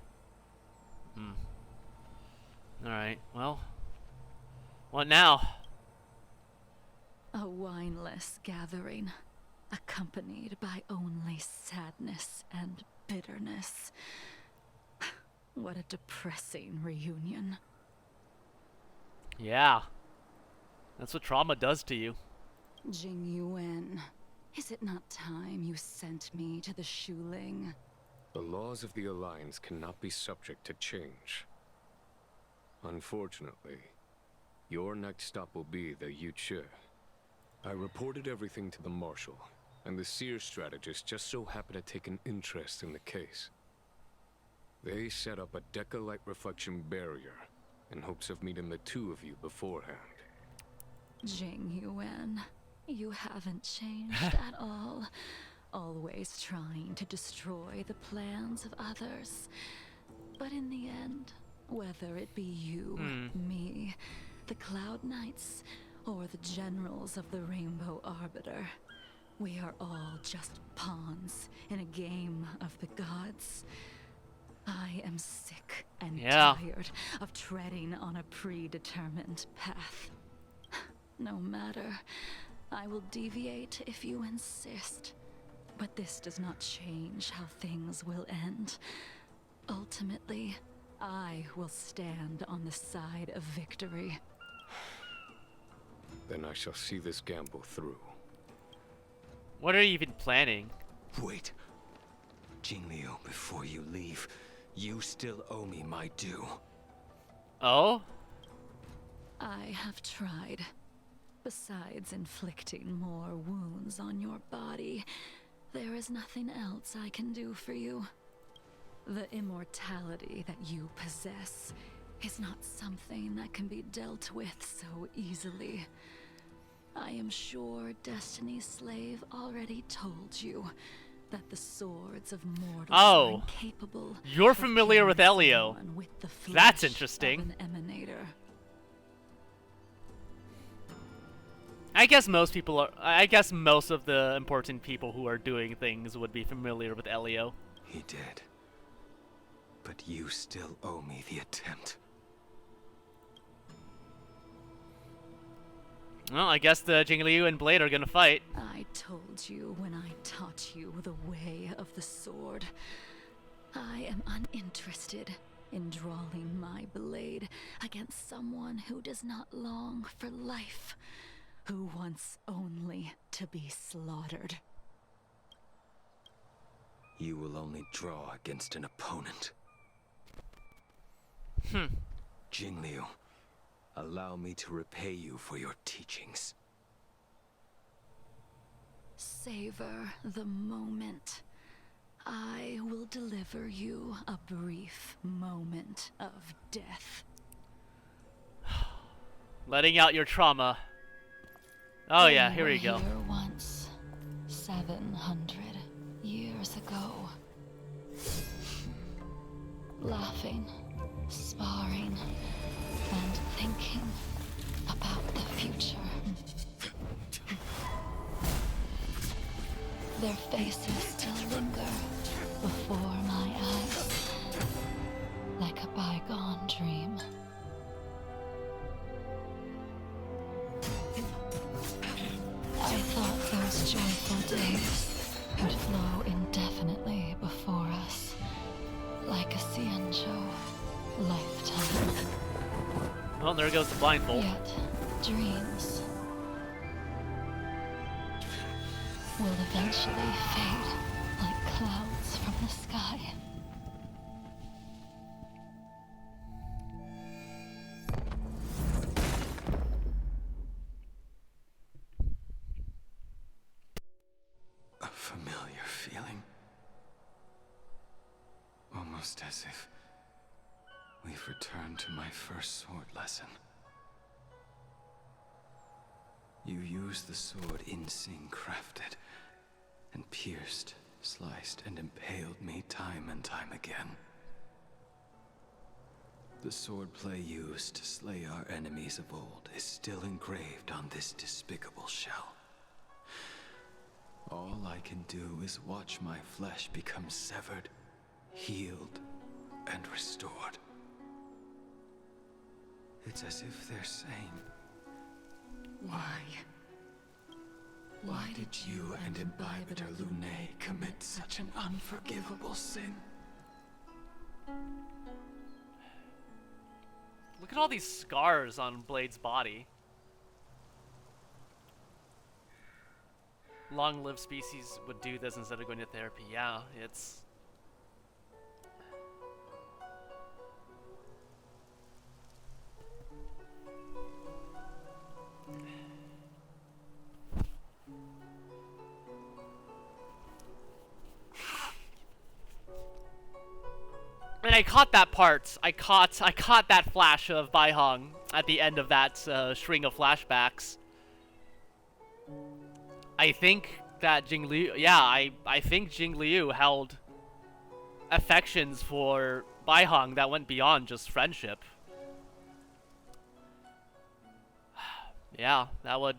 Alright, well. What now? A wineless gathering, accompanied by only sadness and bitterness. What a depressing reunion. Yeah. That's what trauma does to you. Jing Yuan, is it not time you sent me to the Shuling? The laws of the Alliance cannot be subject to change. Unfortunately, Your next stop will be the Yuche. I reported everything to the Marshal, and the Seer strategist just so happened to take an interest in the case. They set up a Deca-light reflection barrier in hopes of meeting the two of you beforehand. Jing Yuan, you haven't changed at all. Always trying to destroy the plans of others. But in the end, whether it be you, me, the Cloud Knights, or the generals of the Rainbow Arbiter, we are all just pawns in a game of the gods. I am sick and tired of treading on a predetermined path. No matter, I will deviate if you insist. But this does not change how things will end. Ultimately, I will stand on the side of victory. Then I shall see this gamble through. What are you even planning? Wait. Jingliu, before you leave, you still owe me my due. Oh? I have tried. Besides inflicting more wounds on your body, there is nothing else I can do for you. The immortality that you possess is not something that can be dealt with so easily. I am sure Destiny's Slave already told you that the swords of mortals are incapable. You're familiar with Elio. With the That's flesh interesting. of an emanator. I guess most people are. I guess most of the important people who are doing things would be familiar with Elio. He did. But you still owe me the attempt. Well, I guess the Jingliu and Blade are gonna fight. I told you when I taught you the way of the sword. I am uninterested in drawing my blade against someone who does not long for life, who wants only to be slaughtered. You will only draw against an opponent. Jingliu, allow me to repay you for your teachings. Savor the moment. I will deliver you a brief moment of death. Letting out your trauma. Oh yeah, here we go. Here once, 700 years ago. Laughing, sparring, and thinking about the future. Their faces still linger before my eyes, like a bygone dream. I thought those joyful days would flow indefinitely before us, like a Xianzhou lifetime. Oh, there goes the blindfold. Yet, dreams will eventually fade like clouds from the sky. A familiar feeling. Almost as if we've returned to my first sword lesson. You used the sword Insing crafted, and pierced, sliced, and impaled me time and time again. The swordplay used to slay our enemies of old is still engraved on this despicable shell. All I can do is watch my flesh become severed, healed, and restored. It's as if they're saying, Why did you and Imbibitor Lunae commit such an unforgivable sin? Look at all these scars on Blade's body. Long-lived species would do this instead of going to therapy. Yeah, it's... And I caught that part. I caught that flash of Baihang at the end of that string of flashbacks. I think that Jing Liu, yeah, I think Jing Liu held affections for Baihang that went beyond just friendship. Yeah, that would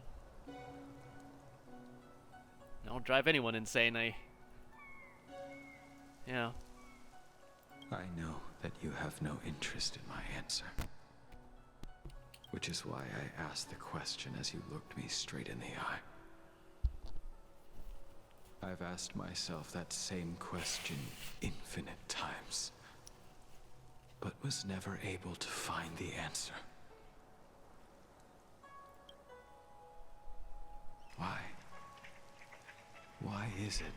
drive anyone insane. Yeah. I know that you have no interest in my answer. Which is why I asked the question as you looked me straight in the eye. I've asked myself that same question infinite times, but was never able to find the answer. Why? Why is it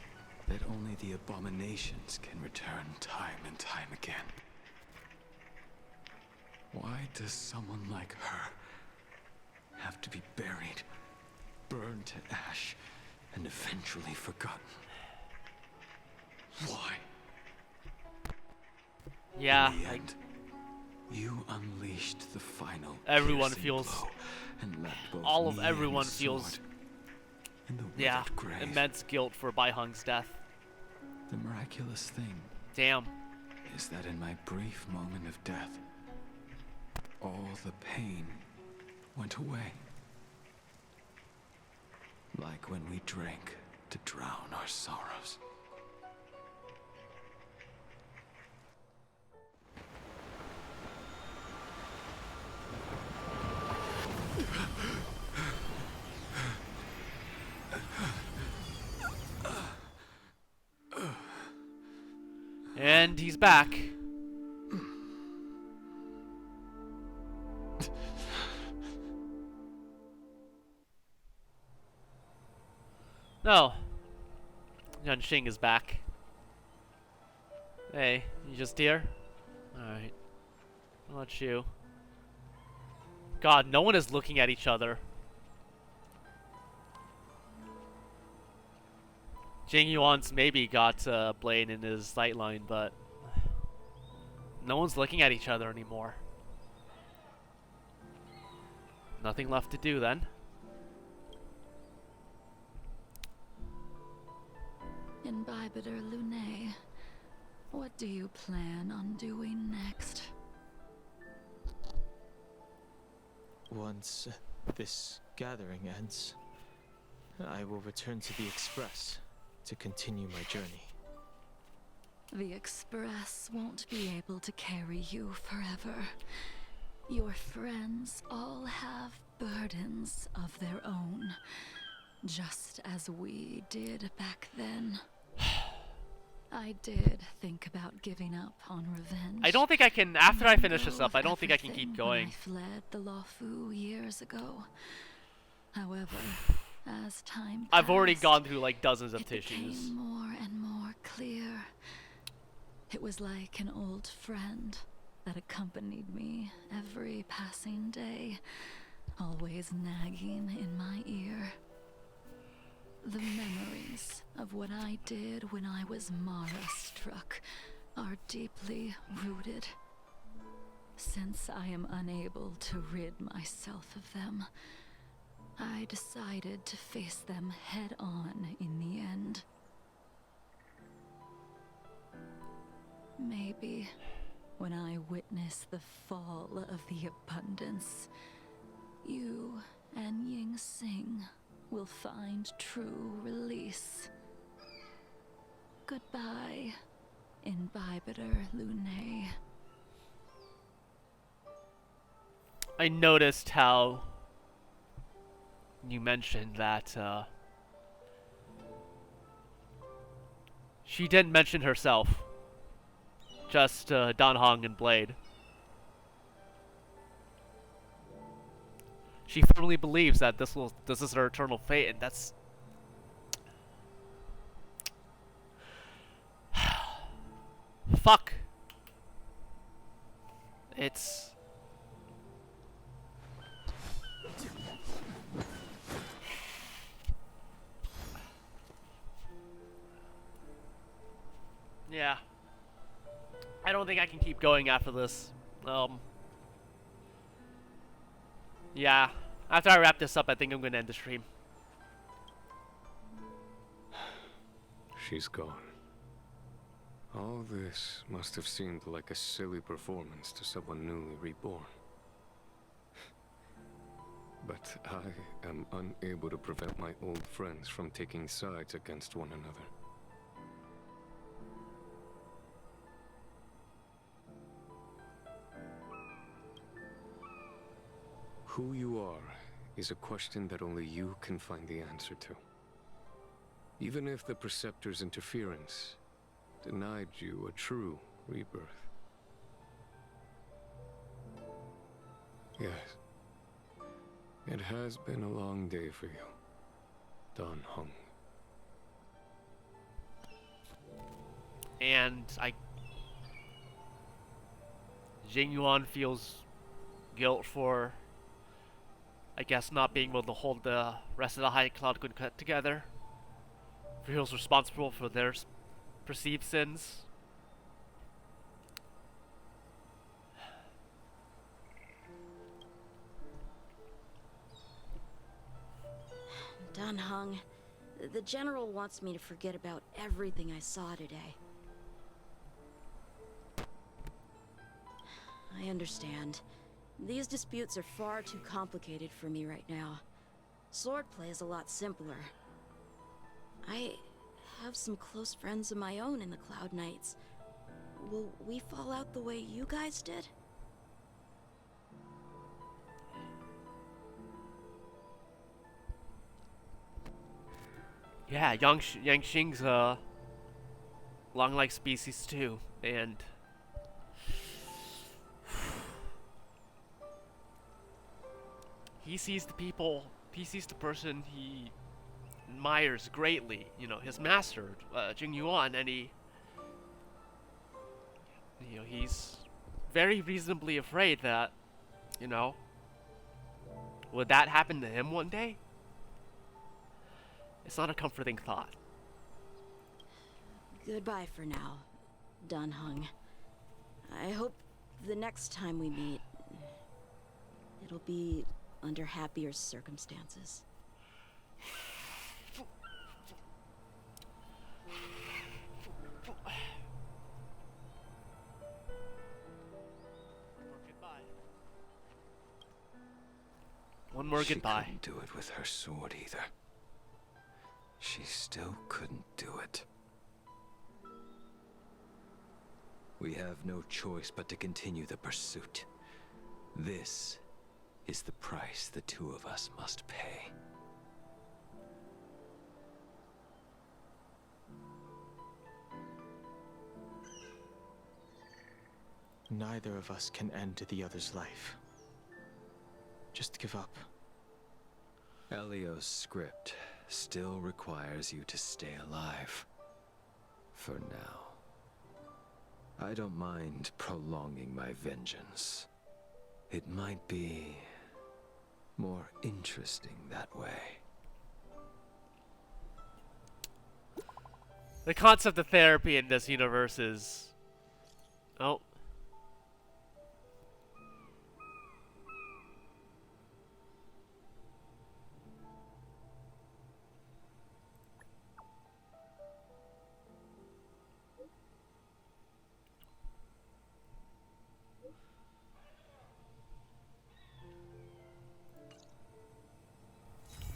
that only the abominations can return time and time again? Why does someone like her have to be buried, burned to ash, and eventually forgotten? Why? Yeah. In the end, you unleashed the final Everyone piercing feels. blow and left both All of me everyone and the feels. sword in the Yeah, withered grave. immense guilt for Baihang's death. The miraculous thing Damn. is that in my brief moment of death, all the pain went away. Like when we drank to drown our sorrows. And he's back. No. Yanxing is back. Hey, you just here? Alright. How about you? God, no one is looking at each other. Jing Yuan's maybe got Blaine in his sightline, but no one's looking at each other anymore. Nothing left to do then. Imbibitor Lune, what do you plan on doing next? Once this gathering ends, I will return to the Express to continue my journey. The Express won't be able to carry you forever. Your friends all have burdens of their own, just as we did back then. I did think about giving up on revenge. I don't think I can, after I finish this up, I don't think I can keep going. I fled the Luofu years ago. However, as time passed, I've already gone through like dozens of it tissues. became more and more clear. It was like an old friend that accompanied me every passing day, always nagging in my ear. The memories of what I did when I was Mara-struck are deeply rooted. Since I am unable to rid myself of them, I decided to face them head-on in the end. Maybe when I witness the fall of the abundance, you and Ying Sing will find true release. Goodbye, Imbibitor Lune. I noticed how you mentioned that she didn't mention herself, just Dan Hong and Blade. She firmly believes that this is her eternal fate, and that's fuck. It's yeah. I don't think I can keep going after this. Yeah. After I wrap this up, I think I'm gonna end the stream. She's gone. All this must have seemed like a silly performance to someone newly reborn. But I am unable to prevent my old friends from taking sides against one another. Who you are is a question that only you can find the answer to. Even if the Preceptor's interference denied you a true rebirth. Yes. It has been a long day for you, Dan Heng. And Jing Yuan feels guilt for, I guess, not being able to hold the rest of the High Cloud Good Cut together. Feels responsible for their perceived sins. Dan Heng, the General wants me to forget about everything I saw today. I understand. These disputes are far too complicated for me right now. Swordplay is a lot simpler. I have some close friends of my own in the Cloud Knights. Will we fall out the way you guys did? Yeah, Yang Xing's long-like species too, and he sees the person he admires greatly, you know, his master, Jing Yuan, and he's very reasonably afraid that, would that happen to him one day? It's not a comforting thought. Goodbye for now, Dan Heng. I hope the next time we meet, it'll be under happier circumstances. One more goodbye. She couldn't do it with her sword either. She still couldn't do it. We have no choice but to continue the pursuit. This is the price the two of us must pay. Neither of us can end the other's life. Just give up. Elio's script still requires you to stay alive. For now. I don't mind prolonging my vengeance. It might be more interesting that way. The concept of therapy in this universe is... Oh.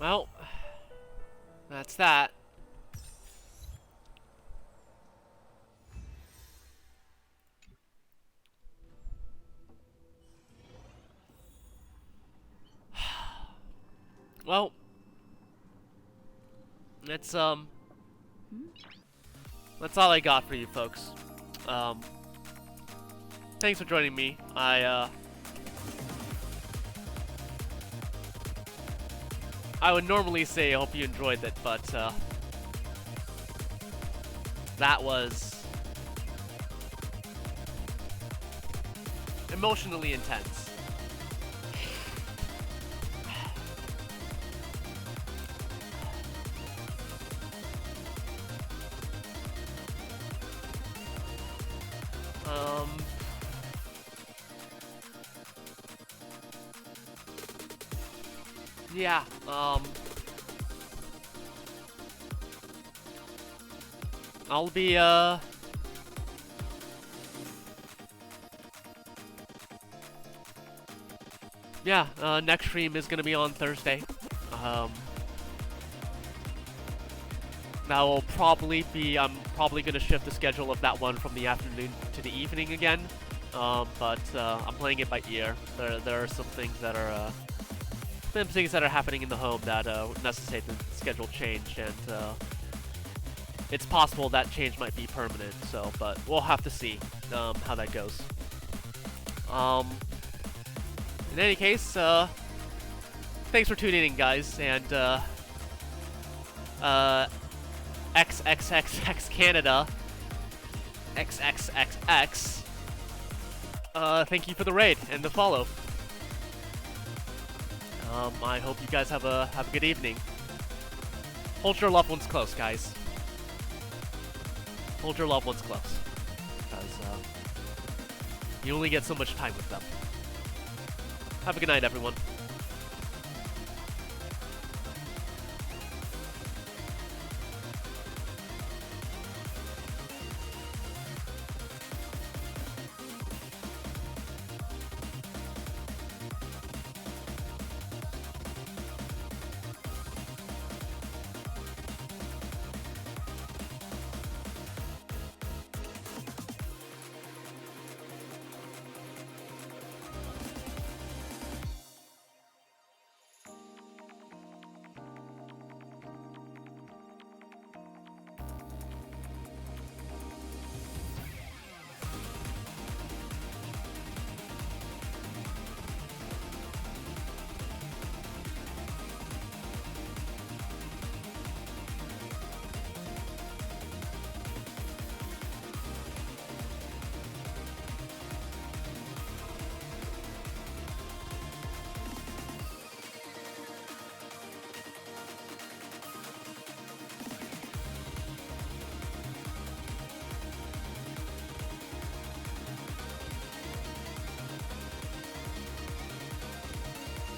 Well, that's that. Well, that's all I got for you folks. Thanks for joining me. I would normally say I hope you enjoyed it, but that was emotionally intense. yeah, I'll be, yeah, next stream is gonna be on Thursday. That will probably be, I'm probably gonna shift the schedule of that one from the afternoon to the evening again. But I'm playing it by ear. There are some things that are, happening in the home that necessitate the schedule change, and it's possible that change might be permanent. So, but we'll have to see how that goes. In any case, thanks for tuning in, guys, and XXXX Canada, XXXX. Thank you for the raid and the follow. I hope you guys have a good evening. Hold your loved ones close, guys. Hold your loved ones close, because you only get so much time with them. Have a good night, everyone.